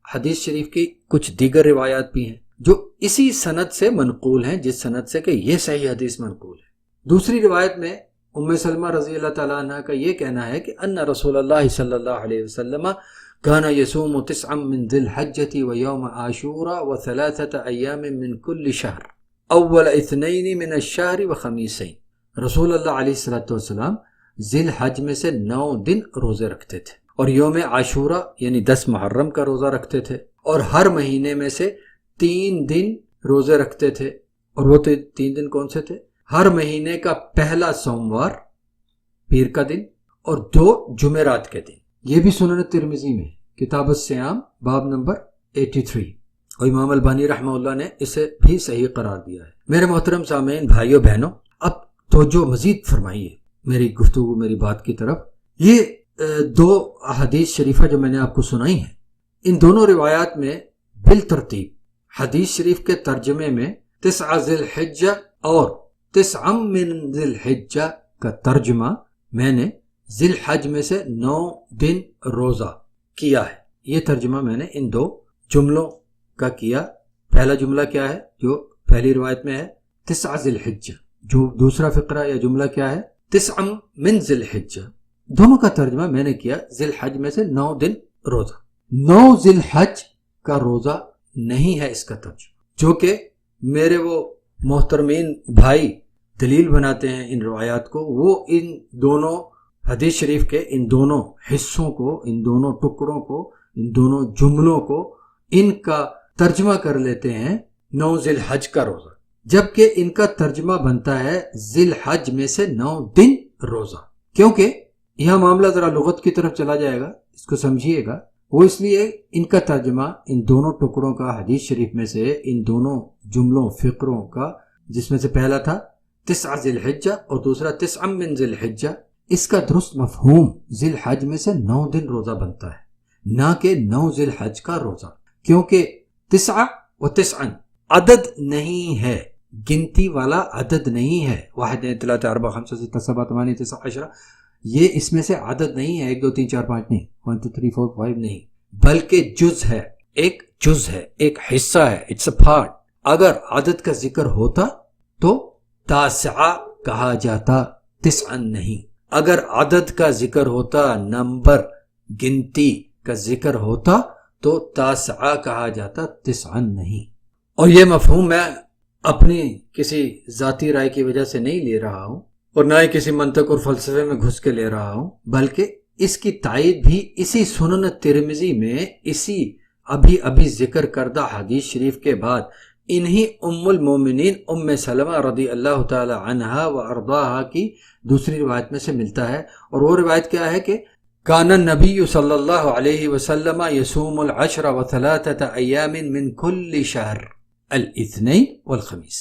[SPEAKER 1] حدیث شریف کی کچھ دیگر روایات بھی ہیں جو اسی سند سے منقول ہیں جس سند سے کہ یہ صحیح حدیث منقول ہے۔ دوسری روایت میں ام سلمہ رضی اللہ تعالیٰ عنہ کا یہ کہنا ہے کہ ان رسول اللہ صلی اللہ علیہ وسلم کان یصوم 9 من ذی الحجۃ ویوم عاشوراء و3 ایام من کل شہر اول 2 من الشہر وخمیسین۔ رسول اللہ علیہ السلام ذی الحج میں سے 9 دن روزے رکھتے تھے، اور یوم عاشوراء یعنی 10 محرم کا روزہ رکھتے تھے، اور ہر مہینے میں سے 3 دن روزے رکھتے تھے۔ اور وہ 3 دن کون سے تھے؟ ہر مہینے کا پہلا سوموار، پیر کا دن، اور 2 جمعرات کے دن۔ یہ بھی سنن ترمذی میں کتاب الصیام باب نمبر 83، اور امام البانی رحمہ اللہ نے اسے بھی صحیح قرار دیا ہے۔ میرے محترم سامعین، بھائیو بہنوں، اب توجہ مزید فرمائیے میری گفتگو، میری بات کی طرف۔ یہ 2 احادیث شریفہ جو میں نے آپ کو سنائی ہیں، ان دونوں روایات میں بالترتیب حدیث شریف کے ترجمے میں 9 ذی الحجہ اور 9 من ذی الحجہ کا ترجمہ میں نے ذی الحج میں سے 9 دن روزہ کیا ہے۔ یہ ترجمہ میں نے ان 2 جملوں کا کیا۔ پہلا جملہ کیا ہے جو پہلی روایت میں ہے؟ 9 ذی الحجہ۔ جو دوسرا فقرہ یا جملہ کیا ہے؟ 9 من ذی الحجہ۔ دونوں کا ترجمہ میں نے کیا ذی الحج میں سے 9 دن روزہ۔ 9 ذی الحج کا روزہ نہیں ہے اس کا ترجمہ، جو کہ میرے وہ محترمین بھائی دلیل بناتے ہیں ان روایات کو، وہ ان دونوں حدیث شریف کے ان دونوں حصوں کو، ان دونوں ٹکڑوں کو، ان دونوں جملوں کو ان کا ترجمہ کر لیتے ہیں 9 ذی الحج کا روزہ، جبکہ ان کا ترجمہ بنتا ہے ذی الحج میں سے 9 دن روزہ، کیونکہ یہاں معاملہ ذرا لغت کی طرف چلا جائے گا، اس کو سمجھیے گا۔ وہ اس لیے ان کا ترجمہ ان دونوں ٹکڑوں کا حدیث شریف میں سے ان دونوں جملوں فقروں کا، جس میں سے پہلا تھا 9 ذی الحجہ اور دوسرا 9 من ذی الحجہ، اس کا درست مفہوم ذی الحج میں سے 9 دن روزہ بنتا ہے، نہ کہ 9 ذی الحج کا روزہ، کیونکہ 9 و 9 عدد نہیں ہے، گنتی والا عدد نہیں ہے، واحد ثلاث اربع خمسہ ستہ سبع ثمانیہ تسع عشرہ، یہ اس میں سے عدد نہیں ہے، 1 2 3 4 5 نہیں، 1 2 3 4 5 نہیں، بلکہ جز ہے، ایک جز ہے، ایک حصہ ہے، اٹس اے پارٹ۔ اگر عدد کا ذکر ہوتا تو تاسعہ کہا جاتا، 9 نہیں۔ اگر عدد کا ذکر ہوتا، نمبر گنتی کا ذکر ہوتا تو تاسعہ کہا جاتا، 9 نہیں۔ اور یہ مفہوم میں اپنی کسی ذاتی رائے کی وجہ سے نہیں لے رہا ہوں، اور نہ ہی کسی منطق اور فلسفے میں گھس کے لے رہا ہوں، بلکہ اس کی تائید بھی اسی سنن ترمذی میں اسی ابھی ذکر کردہ حدیث شریف کے بعد انہی ام المومنین ام سلمہ رضی اللہ تعالی عنہا و ارضاہا کی دوسری روایت میں سے ملتا ہے، اور وہ روایت کیا ہے کہ کان النبی صلی اللہ علیہ وسلم یصوم العشر وثلاثة ایام من کل شہر الاثنین والخمیس۔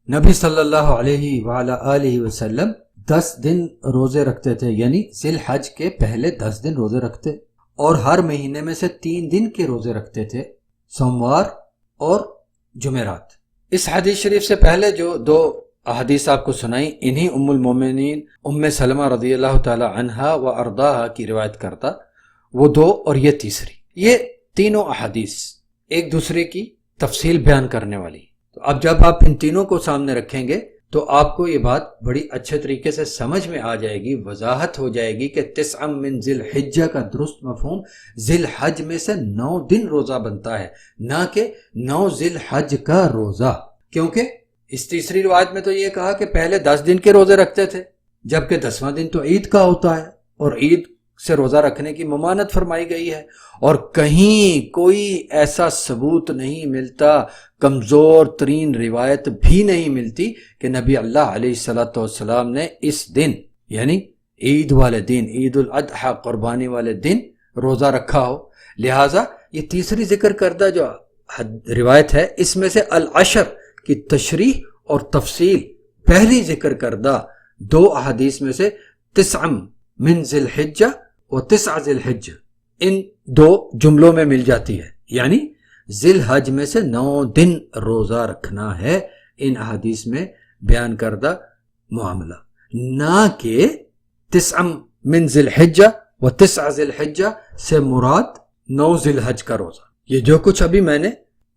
[SPEAKER 1] نبی صلی اللہ علیہ وعلی آلہ وسلم 10 دن روزے رکھتے تھے، یعنی ذی الحج کے پہلے 10 دن روزے رکھتے، اور ہر مہینے میں سے 3 دن کے روزے رکھتے تھے، سوموار اور جمعرات۔ اس حدیث شریف سے پہلے جو 2 احادیث آپ کو سنائیں، انہی ام المومنین ام سلمہ رضی اللہ تعالی عنہا و ارضاہا کی روایت کرتا، وہ 2 اور یہ تیسری، یہ تینوں احادیث ایک دوسرے کی تفصیل بیان کرنے والی۔ تو اب جب آپ ان تینوں کو سامنے رکھیں گے تو آپ کو یہ بات بڑی اچھے طریقے سے سمجھ میں آ جائے گی، وضاحت ہو جائے گی کہ 9 من ذی الحجہ کا درست مفہوم ذی الحج میں سے 9 دن روزہ بنتا ہے، نہ کہ 9 ذی الحج کا روزہ، کیونکہ اس تیسری روایت میں تو یہ کہا کہ پہلے 10 دن کے روزے رکھتے تھے، جبکہ 10واں دن تو عید کا ہوتا ہے، اور عید سے روزہ رکھنے کی ممانعت فرمائی گئی ہے، اور کہیں کوئی ایسا ثبوت نہیں ملتا، کمزور ترین روایت بھی نہیں ملتی کہ نبی اللہ علیہ الصلوۃ والسلام نے اس دن، یعنی عید والے دن، عید الاضحیٰ قربانی والے دن روزہ رکھا ہو۔ لہٰذا یہ تیسری ذکر کردہ جو روایت ہے، اس میں سے العشر کی تشریح اور تفصیل پہلی ذکر کردہ 2 احادیث میں سے 9 من ذی الحجہ و 9 ذی الحجہ ان 2 جملوں میں مل جاتی ہے، یعنی ذی الحج میں سے 9 دن روزہ رکھنا ہے ان احادیث میں بیان کردہ معاملہ، نہ کہ 9 من ذی الحجہ و 9 ذی الحجہ سے مراد 9 ذی الحج کا روزہ۔ یہ جو کچھ ابھی میں نے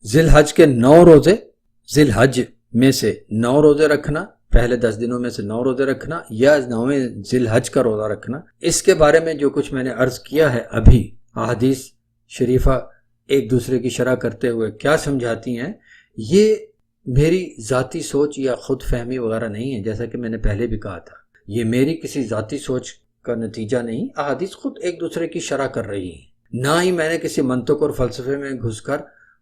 [SPEAKER 1] ذی الحج کے 9 روزے، ذی الحج میں سے 9 روزے رکھنا، پہلے 10 دنوں میں سے 9 روزے رکھنا، یا 9ویں ذی الحج کا روزہ رکھنا، اس کے بارے میں جو کچھ میں نے عرض کیا ہے ابھی، احادیث شریفہ ایک دوسرے کی شرح کرتے ہوئے کیا سمجھاتی ہیں، یہ میری ذاتی سوچ یا خود فہمی وغیرہ نہیں ہے، جیسا کہ میں نے پہلے بھی کہا تھا، یہ میری کسی ذاتی سوچ کا نتیجہ نہیں، احادیث خود ایک دوسرے کی شرح کر رہی ہیں، نہ ہی میں نے کسی منطق اور فلسفے میں گھس کر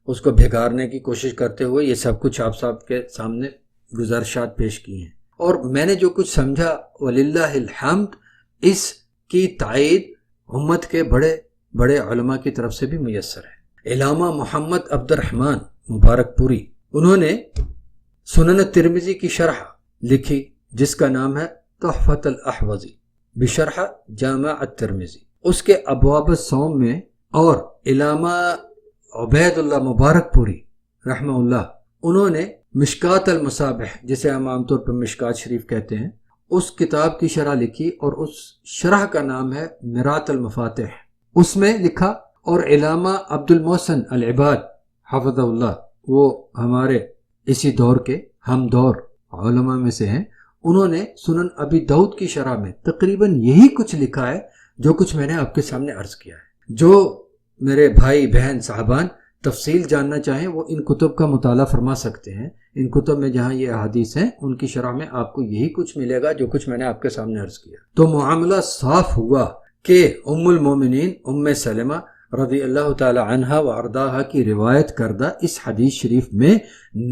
[SPEAKER 1] اس کو بھگارنے کی کوشش کرتے ہوئے یہ سب کچھ آپ سب کے سامنے گزارشات پیش کی ہیں، اور میں نے جو کچھ سمجھا وللہ الحمد، اس کی تائید امت کے بڑے بڑے علماء کی طرف سے بھی میسر ہے۔ علامہ محمد عبد الرحمن مبارک پوری، انہوں نے سنن ترمذی کی شرح لکھی جس کا نام ہے تحفۃ الاحوذی بشرح جامع الترمذی، اس کے ابواب الصوم میں، اور علامہ عبید اللہ مبارک پوری رحمہ اللہ، انہوں نے مشکات المصابیح، جسے ہم عام طور پر مشکات شریف کہتے ہیں، اس کتاب کی شرح لکھی، اور اس شرح کا نام ہے مرات المفاتح۔ اس میں لکھا، اور علامہ عبد المحسن العباد حفظہ اللہ، وہ ہمارے اسی دور کے ہم دور علماء میں سے ہیں، انہوں نے سنن ابی داؤد کی شرح میں تقریباً یہی کچھ لکھا ہے جو کچھ میں نے آپ کے سامنے عرض کیا ہے۔ جو میرے بھائی بہن صاحبان تفصیل جاننا چاہیں وہ ان کتب کا مطالعہ فرما سکتے ہیں۔ ان کتب میں جہاں یہ احادیث ہیں ان کی شرح میں آپ کو یہی کچھ ملے گا جو کچھ میں نے آپ کے سامنے عرض کیا۔ تو معاملہ صاف ہوا کہ ام المومنین ام سلمہ رضی اللہ تعالی عنہا و ارضاہا کی روایت کردہ اس حدیث شریف میں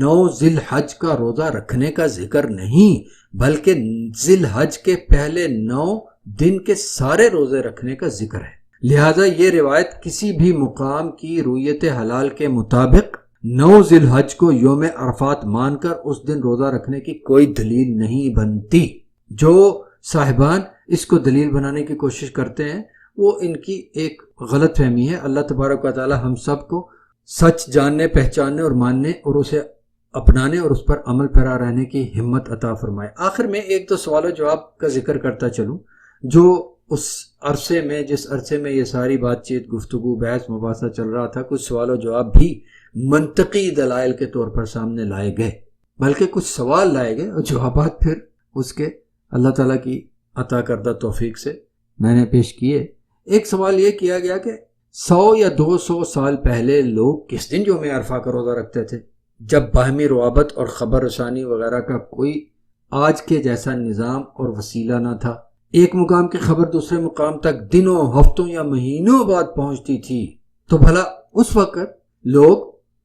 [SPEAKER 1] 9 ذی الحج کا روزہ رکھنے کا ذکر نہیں، بلکہ ذی الحج کے پہلے 9 دن کے سارے روزے رکھنے کا ذکر ہے۔ لہذا یہ روایت کسی بھی مقام کی رویت حلال کے مطابق 9 ذی الحج کو یوم عرفات مان کر اس دن روزہ رکھنے کی کوئی دلیل نہیں بنتی۔ جو صاحبان اس کو دلیل بنانے کی کوشش کرتے ہیں وہ ان کی ایک غلط فہمی ہے۔ اللہ تبارک و تعالی ہم سب کو سچ جاننے، پہچاننے اور ماننے اور اسے اپنانے اور اس پر عمل پیرا رہنے کی ہمت عطا فرمائے۔ آخر میں ایک دو سوال و جواب کا ذکر کرتا چلوں۔ جو اس عرصے میں جس عرصے میں یہ ساری بات چیت، گفتگو، بحث، مباحثہ چل رہا تھا، کچھ سوال و جواب بھی منطقی دلائل کے طور پر سامنے لائے گئے، بلکہ کچھ سوال لائے گئے اور جوابات پھر اس کے اللہ تعالیٰ کی عطا کردہ توفیق سے میں نے پیش کیے۔ ایک سوال یہ کیا گیا کہ 100 یا 200 سال پہلے لوگ کس دن یوم عرفہ کا روزہ رکھتے تھے، جب باہمی روابط اور خبر رسانی وغیرہ کا کوئی آج کے جیسا نظام اور وسیلہ نہ تھا۔ ایک مقام کی خبر دوسرے مقام تک دنوں، ہفتوں یا مہینوں بعد پہنچتی تھی، تو بھلا اس وقت لوگ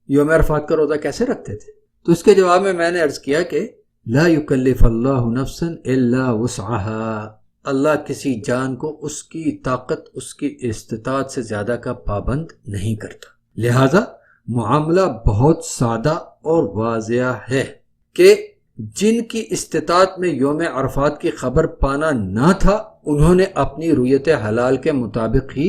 [SPEAKER 1] یوم عرفات کا روزہ کیسے رکھتے تھے؟ تو اس کے جواب میں نے عرض کیا کہ لا یکلف اللہ نفسا الا وسعها، اللہ کسی جان کو اس کی طاقت، اس کی استطاعت سے زیادہ کا پابند نہیں کرتا۔ لہذا معاملہ بہت سادہ اور واضح ہے کہ جن کی استطاعت میں یوم عرفات کی خبر پانا نہ تھا، انہوں نے اپنی رویت حلال کے مطابق ہی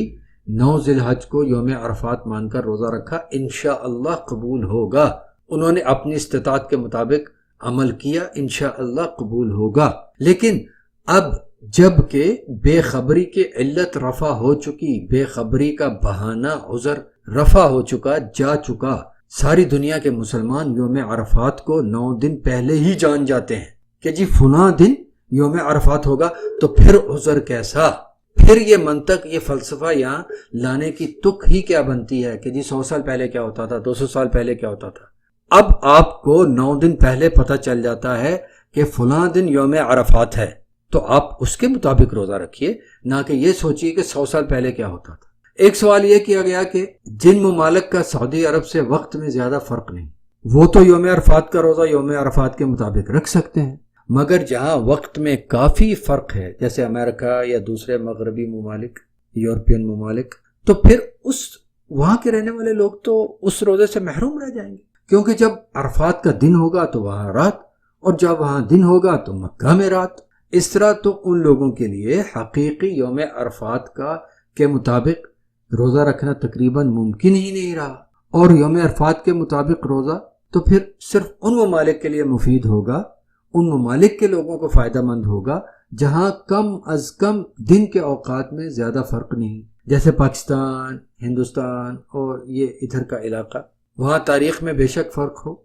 [SPEAKER 1] 9 ذی الحج کو یوم عرفات مان کر روزہ رکھا، انشاءاللہ قبول ہوگا۔ انہوں نے اپنی استطاعت کے مطابق عمل کیا، انشاءاللہ قبول ہوگا۔ لیکن اب جب کہ بے خبری کی علت رفع ہو چکی، بے خبری کا بہانہ عذر رفع ہو چکا، جا چکا، ساری دنیا کے مسلمان یوم عرفات کو 9 دن پہلے ہی جان جاتے ہیں کہ جی فلاں دن یوم عرفات ہوگا، تو پھر عذر کیسا؟ پھر یہ منطق، یہ فلسفہ یہاں لانے کی تک ہی کیا بنتی ہے کہ جی 100 سال پہلے کیا ہوتا تھا، 200 سال پہلے کیا ہوتا تھا؟ اب آپ کو 9 دن پہلے پتہ چل جاتا ہے کہ فلاں دن یوم عرفات ہے، تو آپ اس کے مطابق روزہ رکھیے، نہ کہ یہ سوچیے کہ 100 سال پہلے کیا ہوتا تھا۔ ایک سوال یہ کیا گیا کہ جن ممالک کا سعودی عرب سے وقت میں زیادہ فرق نہیں، وہ تو یوم عرفات کا روزہ یوم عرفات کے مطابق رکھ سکتے ہیں، مگر جہاں وقت میں کافی فرق ہے، جیسے امریکہ یا دوسرے مغربی ممالک، یورپین ممالک، تو پھر وہاں کے رہنے والے لوگ تو اس روزے سے محروم رہ جائیں گے، کیونکہ جب عرفات کا دن ہوگا تو وہاں رات، اور جب وہاں دن ہوگا تو مکہ میں رات۔ اس طرح تو ان لوگوں کے لیے حقیقی یوم عرفات کے مطابق روزہ رکھنا تقریباً ممکن ہی نہیں رہا، اور یوم عرفات کے مطابق روزہ تو پھر صرف ان ممالک کے لیے مفید ہوگا، ان ممالک کے لوگوں کو فائدہ مند ہوگا جہاں کم از کم دن کے اوقات میں زیادہ فرق نہیں، جیسے پاکستان، ہندوستان اور یہ ادھر کا علاقہ۔ وہاں تاریخ میں بے شک فرق ہو،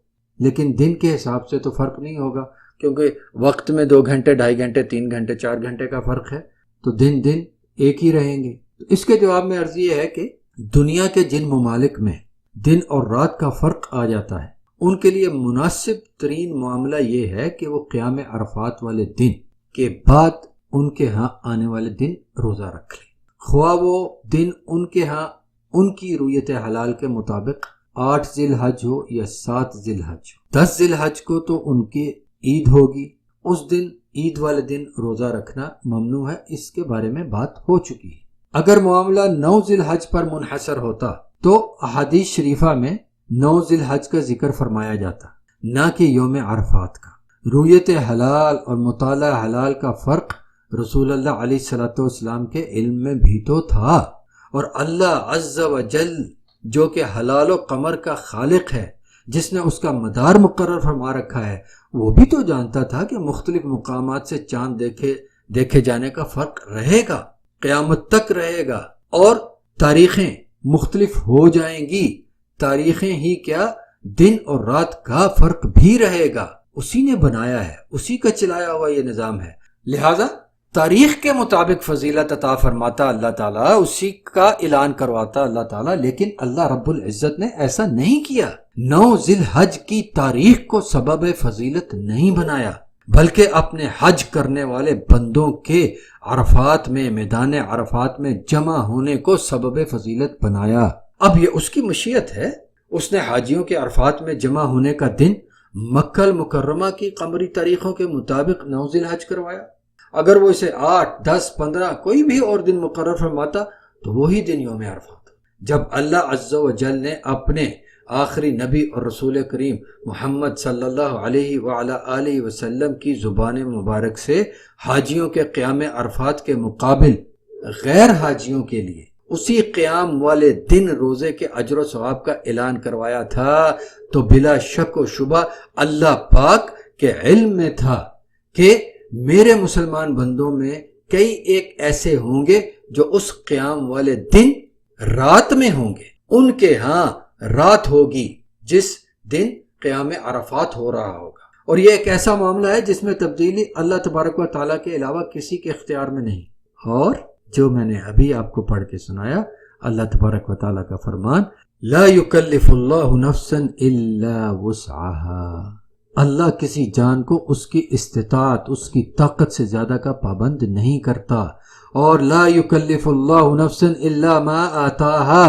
[SPEAKER 1] لیکن دن کے حساب سے تو فرق نہیں ہوگا، کیونکہ وقت میں 2 گھنٹے، 2.5 گھنٹے، 3 گھنٹے، 4 گھنٹے کا فرق ہے، تو دن ایک ہی رہیں گے۔ اس کے جواب میں عرض یہ ہے کہ دنیا کے جن ممالک میں دن اور رات کا فرق آ جاتا ہے، ان کے لیے مناسب ترین معاملہ یہ ہے کہ وہ قیام عرفات والے دن کے بعد ان کے ہاں آنے والے دن روزہ رکھ لیں، خواہ وہ دن ان کے ہاں ان کی رویت حلال کے مطابق 8 ذی الحج ہو یا 7 ذی الحج ہو۔ 10 ذی الحج کو تو ان کی عید ہوگی، اس دن عید والے دن روزہ رکھنا ممنوع ہے، اس کے بارے میں بات ہو چکی ہے۔ اگر معاملہ 9 ذی الحج پر منحصر ہوتا تو احادیث شریفہ میں 9 ذی الحج کا ذکر فرمایا جاتا، نہ کہ یوم عرفات کا۔ رویت حلال اور مطالعہ حلال کا فرق رسول اللہ علیہ الصلوۃ والسلام کے علم میں بھی تو تھا، اور اللہ عز و جل جو کہ حلال و قمر کا خالق ہے، جس نے اس کا مدار مقرر فرما رکھا ہے، وہ بھی تو جانتا تھا کہ مختلف مقامات سے چاند دیکھے جانے کا فرق رہے گا، قیامت تک رہے گا، اور تاریخیں مختلف ہو جائیں گی۔ تاریخیں ہی کیا، دن اور رات کا فرق بھی رہے گا، اسی نے بنایا ہے، اسی کا چلایا ہوا یہ نظام ہے۔ لہذا تاریخ کے مطابق فضیلت عطا فرماتا اللہ تعالیٰ، اسی کا اعلان کرواتا اللہ تعالیٰ، لیکن اللہ رب العزت نے ایسا نہیں کیا۔ 9 ذی الحج کی تاریخ کو سبب فضیلت نہیں بنایا، بلکہ اپنے حج کرنے والے بندوں کے عرفات میں، میدان عرفات میں جمع ہونے کو سبب فضیلت بنایا۔ اب یہ اس کی مشیت ہے، اس نے حاجیوں کے عرفات میں جمع ہونے کا دن مکہ المکرمہ کی قمری تاریخوں کے مطابق 9 ذی الحج کروایا۔ اگر وہ اسے 8، 10، 15 کوئی بھی اور دن مقرر فرماتا تو وہی دن یوم عرفات۔ جب اللہ عز و جل نے اپنے آخری نبی اور رسول کریم محمد صلی اللہ علیہ وعلی آلہ وسلم کی زبان مبارک سے حاجیوں کے قیام عرفات کے مقابل غیر حاجیوں کے لیے اسی قیام والے دن روزے کے اجر و ثواب کا اعلان کروایا تھا، تو بلا شک و شبہ اللہ پاک کے علم میں تھا کہ میرے مسلمان بندوں میں کئی ایک ایسے ہوں گے جو اس قیام والے دن رات میں ہوں گے، ان کے ہاں رات ہوگی جس دن قیام عرفات ہو رہا ہوگا، اور یہ ایک ایسا معاملہ ہے جس میں تبدیلی اللہ تبارک و تعالیٰ کے علاوہ کسی کے اختیار میں نہیں۔ اور جو میں نے ابھی آپ کو پڑھ کے سنایا، اللہ تبارک و تعالیٰ کا فرمان، لا یکلف اللہ نفسا الا وسعها، اللہ کسی جان کو اس کی استطاعت، اس کی طاقت سے زیادہ کا پابند نہیں کرتا، اور لا یکلف اللہ نفسا الا ما آتاها،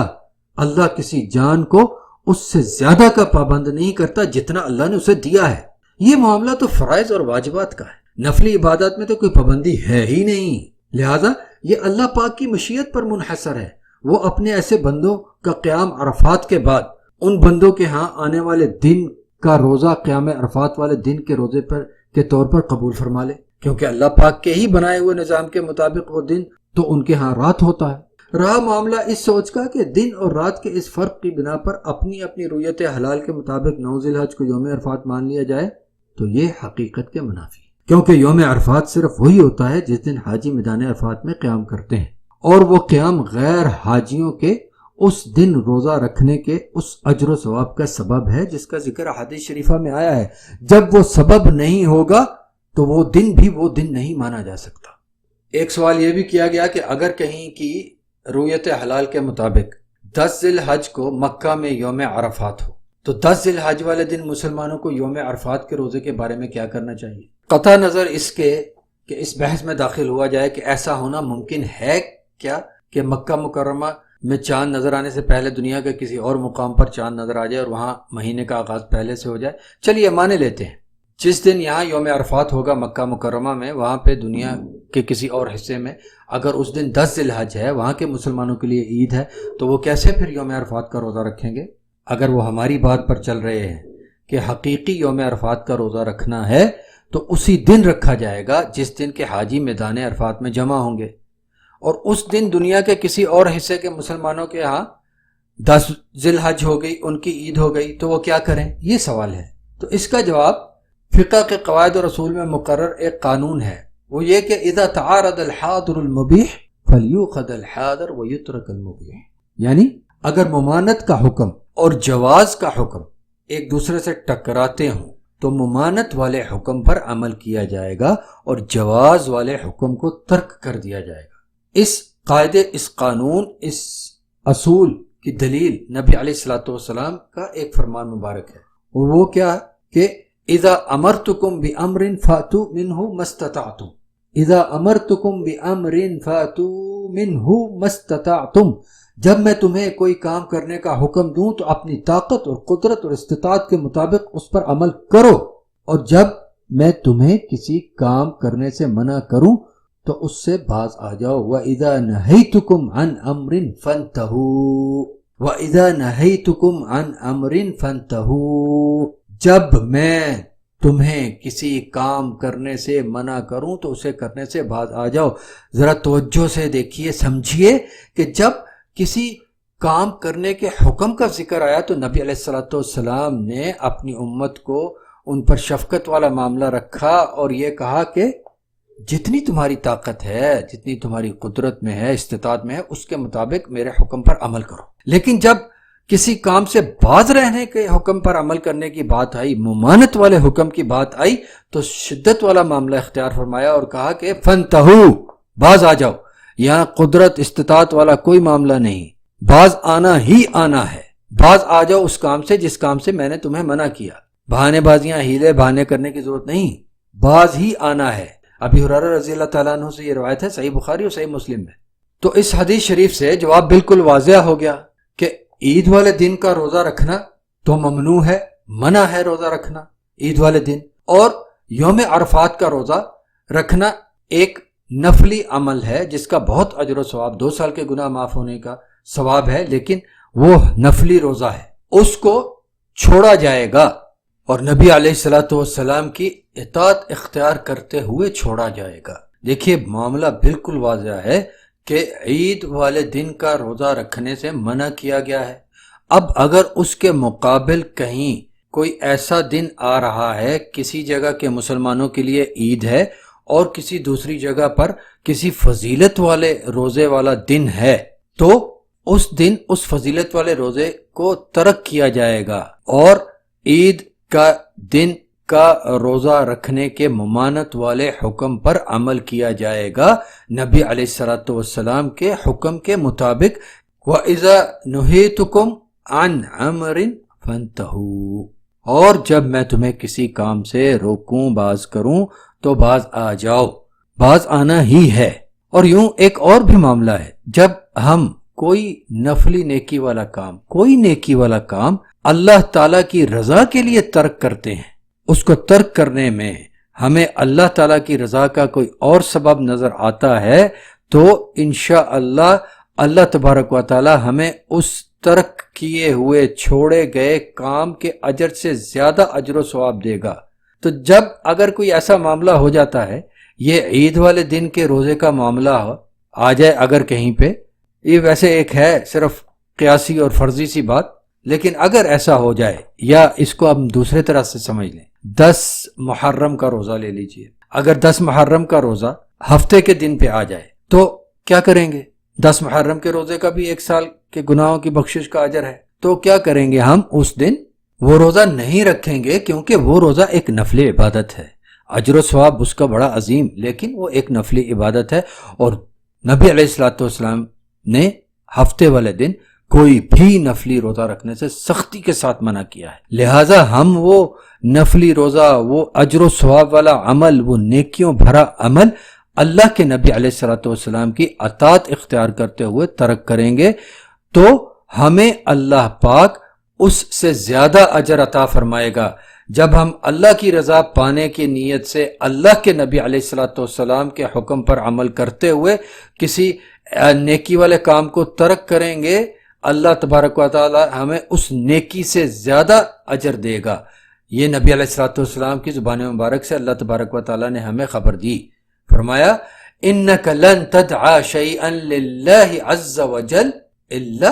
[SPEAKER 1] اللہ کسی جان کو اس سے زیادہ کا پابند نہیں کرتا جتنا اللہ نے اسے دیا ہے۔ یہ معاملہ تو فرائض اور واجبات کا ہے، نفلی عبادات میں تو کوئی پابندی ہے ہی نہیں، لہذا یہ اللہ پاک کی مشیت پر منحصر ہے۔ وہ اپنے ایسے بندوں کا قیام عرفات کے بعد ان بندوں کے ہاں آنے والے دن کا روزہ قیام عرفات والے دن کے روزے پر کے طور پر قبول فرما لے، کیونکہ اللہ پاک کے ہی بنائے ہوئے نظام کے مطابق وہ دن تو ان کے ہاں رات ہوتا ہے۔ رہا معاملہ اس سوچ کا کہ دن اور رات کے اس فرق کی بنا پر اپنی اپنی رویت حلال کے مطابق 9 ذی الحج کو یوم عرفات مان لیا جائے تو یہ حقیقت کے منافی ہے، کیونکہ یوم عرفات صرف وہی ہوتا ہے جس دن حاجی میدان عرفات میں قیام کرتے ہیں، اور وہ قیام غیر حاجیوں کے اس دن روزہ رکھنے کے اس اجر و ثواب کا سبب ہے جس کا ذکر حدیث شریفہ میں آیا ہے۔ جب وہ سبب نہیں ہوگا تو وہ دن بھی وہ دن نہیں مانا جا سکتا۔ ایک سوال یہ بھی کیا گیا کہ اگر کہیں کی رویت حلال کے مطابق 10 ذی الحج کو مکہ میں یوم عرفات ہو تو 10 ذی الحج والے دن مسلمانوں کو یوم عرفات کے روزے کے بارے میں کیا کرنا چاہیے؟ قطع نظر اس کے کہ اس بحث میں داخل ہوا جائے کہ ایسا ہونا ممکن ہے کیا کہ مکہ مکرمہ میں چاند نظر آنے سے پہلے دنیا کے کسی اور مقام پر چاند نظر آ جائے اور وہاں مہینے کا آغاز پہلے سے ہو جائے۔ چلیے مانے لیتے ہیں جس دن یہاں یوم عرفات ہوگا مکہ مکرمہ میں، وہاں پہ دنیا کے کسی اور حصے میں اگر اس دن 10 ذی الحج ہے، وہاں کے مسلمانوں کے لیے عید ہے، تو وہ کیسے پھر یوم عرفات کا روزہ رکھیں گے؟ اگر وہ ہماری بات پر چل رہے ہیں کہ حقیقی یوم عرفات کا روزہ رکھنا ہے تو اسی دن رکھا جائے گا جس دن کے حاجی میدان عرفات میں جمع ہوں گے، اور اس دن دنیا کے کسی اور حصے کے مسلمانوں کے ہاں 10 ذی الحج ہو گئی، ان کی عید ہو گئی، تو وہ کیا کریں؟ یہ سوال ہے۔ تو اس کا جواب فقہ کے قواعد اور اصول میں مقرر ایک قانون ہے، وہ یہ کہ اذا تعارض الحاضر المبیح فلیؤخذ الحاضر ویترک المبیح، یعنی اگر ممانت کا حکم اور جواز کا حکم ایک دوسرے سے ٹکراتے ہوں تو ممانت والے حکم پر عمل کیا جائے گا اور جواز والے حکم کو ترک کر دیا جائے گا۔ اس قاعدے، اس قانون، اس اصول کی دلیل نبی علیہ الصلوۃ والسلام کا ایک فرمان مبارک ہے، وہ کیا کہ اذا امرتکم بامر فاتوا منہ ما استطعتم، اذا امرتکم بامر فاتوا منہ ما استطعتم، جب میں تمہیں کوئی کام کرنے کا حکم دوں تو اپنی طاقت اور قدرت اور استطاعت کے مطابق اس پر عمل کرو، اور جب میں تمہیں کسی کام کرنے سے منع کروں تو اس سے باز آ جاؤ۔ وَإِذَا نَهَيْتُكُمْ عَنْ أَمْرٍ فَانْتَهُوا، وَإِذَا نَهَيْتُكُمْ عَنْ أَمْرٍ فَانْتَهُوا، جب میں تمہیں کسی کام کرنے سے منع کروں تو اسے کرنے سے باز آ جاؤ۔ ذرا توجہ سے دیکھیے، سمجھیے کہ جب کسی کام کرنے کے حکم کا ذکر آیا تو نبی علیہ الصلوۃ والسلام نے اپنی امت کو ان پر شفقت والا معاملہ رکھا اور یہ کہا کہ جتنی تمہاری طاقت ہے، جتنی تمہاری قدرت میں ہے، استطاعت میں ہے، اس کے مطابق میرے حکم پر عمل کرو۔ لیکن جب کسی کام سے باز رہنے کے حکم پر عمل کرنے کی بات آئی، ممانت والے حکم کی بات آئی، تو شدت والا معاملہ اختیار فرمایا اور کہا کہ فنتہو، باز آ جاؤ۔ یہاں قدرت استطاعت والا کوئی معاملہ نہیں، باز آنا ہی آنا ہے۔ باز آ جاؤ اس کام سے جس کام سے میں نے تمہیں منع کیا۔ بہانے بازیاں، ہیلے بہانے کرنے کی ضرورت نہیں، باز ہی آنا ہے۔ ابی ہریرہ رضی اللہ تعالیٰ عنہ سے یہ روایت ہے، صحیح بخاری اور صحیح مسلم میں۔ تو اس حدیث شریف سے جواب بالکل واضح ہو گیا کہ عید والے دن کا روزہ رکھنا تو ممنوع ہے، منع ہے روزہ رکھنا عید والے دن، اور یوم عرفات کا روزہ رکھنا ایک نفلی عمل ہے جس کا بہت اجر و ثواب، 2 سال کے گناہ معاف ہونے کا ثواب ہے، لیکن وہ نفلی روزہ ہے، اس کو چھوڑا جائے گا اور نبی علیہ الصلوۃ والسلام کی اطاعت اختیار کرتے ہوئے چھوڑا جائے گا۔ دیکھیے معاملہ بالکل واضح ہے کہ عید والے دن کا روزہ رکھنے سے منع کیا گیا ہے۔ اب اگر اس کے مقابل کہیں کوئی ایسا دن آ رہا ہے، کسی جگہ کے مسلمانوں کے لیے عید ہے اور کسی دوسری جگہ پر کسی فضیلت والے روزے والا دن ہے، تو اس دن اس فضیلت والے روزے کو ترک کیا جائے گا اور عید کا دن کا روزہ رکھنے کے ممانت والے حکم پر عمل کیا جائے گا، نبی علیہ الصلوۃ والسلام کے حکم کے مطابق۔ وَإِذَا نُهِيتُكُمْ عَنْ أَمْرٍ فَانْتَهُوا، اور جب میں تمہیں کسی کام سے روکوں، باز کروں، تو باز آ جاؤ، باز آنا ہی ہے۔ اور یوں ایک اور بھی معاملہ ہے، جب ہم کوئی نفلی نیکی والا کام، کوئی نیکی والا کام اللہ تعالیٰ کی رضا کے لیے ترک کرتے ہیں، اس کو ترک کرنے میں ہمیں اللہ تعالیٰ کی رضا کا کوئی اور سبب نظر آتا ہے، تو انشاءاللہ اللہ تبارک و تعالیٰ ہمیں اس ترک کیے ہوئے چھوڑے گئے کام کے اجر سے زیادہ اجر و ثواب دے گا۔ تو جب اگر کوئی ایسا معاملہ ہو جاتا ہے، یہ عید والے دن کے روزے کا معاملہ آ جائے اگر کہیں پہ، یہ ویسے ایک ہے صرف قیاسی اور فرضی سی بات، لیکن اگر ایسا ہو جائے، یا اس کو ہم دوسرے طرح سے سمجھ لیں، 10 محرم کا روزہ لے لیجئے، اگر 10 محرم کا روزہ ہفتے کے دن پہ آ جائے تو کیا کریں گے؟ 10 محرم کے روزے کا بھی 1 سال کے گناہوں کی بخشش کا اجر ہے، تو کیا کریں گے؟ ہم اس دن وہ روزہ نہیں رکھیں گے، کیونکہ وہ روزہ ایک نفلی عبادت ہے، اجر و ثواب اس کا بڑا عظیم، لیکن وہ ایک نفلی عبادت ہے، اور نبی علیہ الصلوۃ والسلام نے ہفتے والے دن کوئی بھی نفلی روزہ رکھنے سے سختی کے ساتھ منع کیا ہے۔ لہٰذا ہم وہ نفلی روزہ، وہ اجر و ثواب والا عمل، وہ نیکیوں بھرا عمل اللہ کے نبی علیہ الصلوۃ والسلام کی اطاعت اختیار کرتے ہوئے ترک کریں گے، تو ہمیں اللہ پاک اس سے زیادہ اجر عطا فرمائے گا۔ جب ہم اللہ کی رضا پانے کی نیت سے اللہ کے نبی علیہ الصلوۃ والسلام کے حکم پر عمل کرتے ہوئے کسی نیکی والے کام کو ترک کریں گے، اللہ تبارک و تعالی ہمیں اس نیکی سے زیادہ اجر دے گا۔ یہ نبی علیہ الصلوۃ والسلام کی زبان مبارک سے اللہ تبارک و تعالی نے ہمیں خبر دی، فرمایا انک لن تدعا شیئا للہ عز وجل الا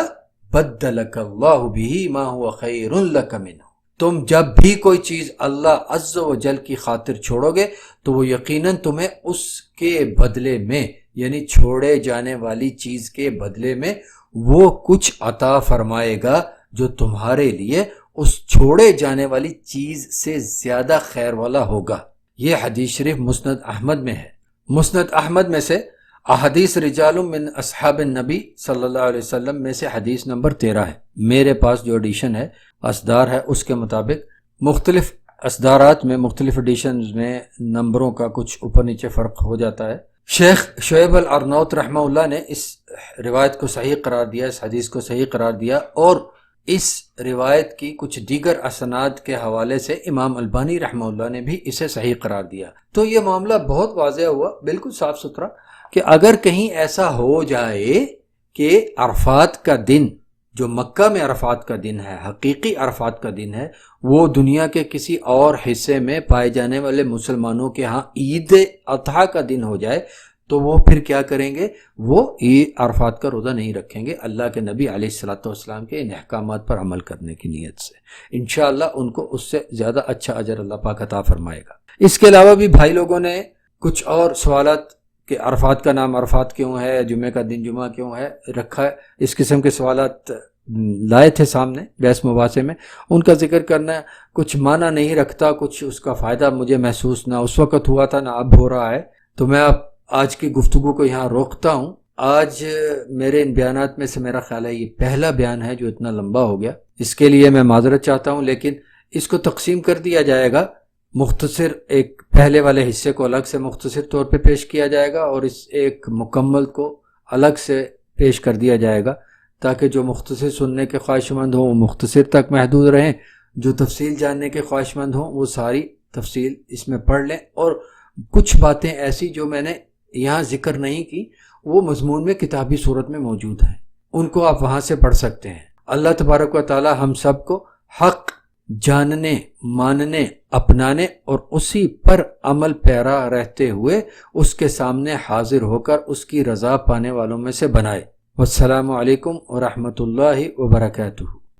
[SPEAKER 1] بدلک اللہ بہ ما هو خیر لک منہ۔ تم جب بھی کوئی چیز اللہ عز و جل کی خاطر چھوڑو گے تو وہ یقیناً تمہیں اس کے بدلے میں، یعنی چھوڑے جانے والی چیز کے بدلے میں وہ کچھ عطا فرمائے گا جو تمہارے لیے اس چھوڑے جانے والی چیز سے زیادہ خیر والا ہوگا۔ یہ حدیث شریف مسند احمد میں ہے۔ مسند احمد میں سے احادیث رجال من اصحاب النبی صلی اللہ علیہ وسلم میں سے حدیث نمبر 13 ہے۔ میرے پاس جو ایڈیشن ہے، اصدار ہے، اس کے مطابق مختلف اصدارات میں، مختلف ایڈیشنز میں نمبروں کا کچھ اوپر نیچے فرق ہو جاتا ہے۔ شیخ شعیب الارناؤت رحمہ اللہ نے اس روایت کو صحیح قرار دیا، اس حدیث کو صحیح قرار دیا، اور اس روایت کی کچھ دیگر اسناد کے حوالے سے امام البانی رحمہ اللہ نے بھی اسے صحیح قرار دیا۔ تو یہ معاملہ بہت واضح ہوا، بالکل صاف ستھرا، کہ اگر کہیں ایسا ہو جائے کہ عرفات کا دن، جو مکہ میں عرفات کا دن ہے، حقیقی عرفات کا دن ہے، وہ دنیا کے کسی اور حصے میں پائے جانے والے مسلمانوں کے ہاں عید اضحیٰ کا دن ہو جائے، تو وہ پھر کیا کریں گے؟ وہ عید عرفات کا روزہ نہیں رکھیں گے، اللہ کے نبی علیہ الصلوۃ والسلام کے ان احکامات پر عمل کرنے کی نیت سے۔ انشاءاللہ ان کو اس سے زیادہ اچھا اجر اللہ پاک عطا فرمائے گا۔ اس کے علاوہ بھی بھائی لوگوں نے کچھ اور سوالات، کہ عرفات کا نام عرفات کیوں ہے، جمعہ کا دن جمعہ کیوں ہے رکھا ہے، اس قسم کے سوالات لائے تھے سامنے بحث مباحثے میں، ان کا ذکر کرنا کچھ معنی نہیں رکھتا، کچھ اس کا فائدہ مجھے محسوس نہ اس وقت ہوا تھا نہ اب ہو رہا ہے، تو میں اب آج کی گفتگو کو یہاں روکتا ہوں۔ آج میرے ان بیانات میں سے میرا خیال ہے یہ پہلا بیان ہے جو اتنا لمبا ہو گیا، اس کے لیے میں معذرت چاہتا ہوں، لیکن اس کو تقسیم کر دیا جائے گا، مختصر ایک پہلے والے حصے کو الگ سے مختصر طور پہ پیش کیا جائے گا اور اس ایک مکمل کو الگ سے پیش کر دیا جائے گا، تاکہ جو مختصر سننے کے خواہش مند ہوں وہ مختصر تک محدود رہیں، جو تفصیل جاننے کے خواہش مند ہوں وہ ساری تفصیل اس میں پڑھ لیں، اور کچھ باتیں ایسی جو میں نے یہاں ذکر نہیں کی وہ مضمون میں کتابی صورت میں موجود ہیں، ان کو آپ وہاں سے پڑھ سکتے ہیں۔ اللہ تبارک و تعالی ہم سب کو حق جاننے، ماننے، اپنانے اور اسی پر عمل پیرا رہتے ہوئے اس کے سامنے حاضر ہو کر اس کی رضا پانے والوں میں سے بنائے۔ والسلام علیکم ورحمۃ اللہ وبرکاتہ۔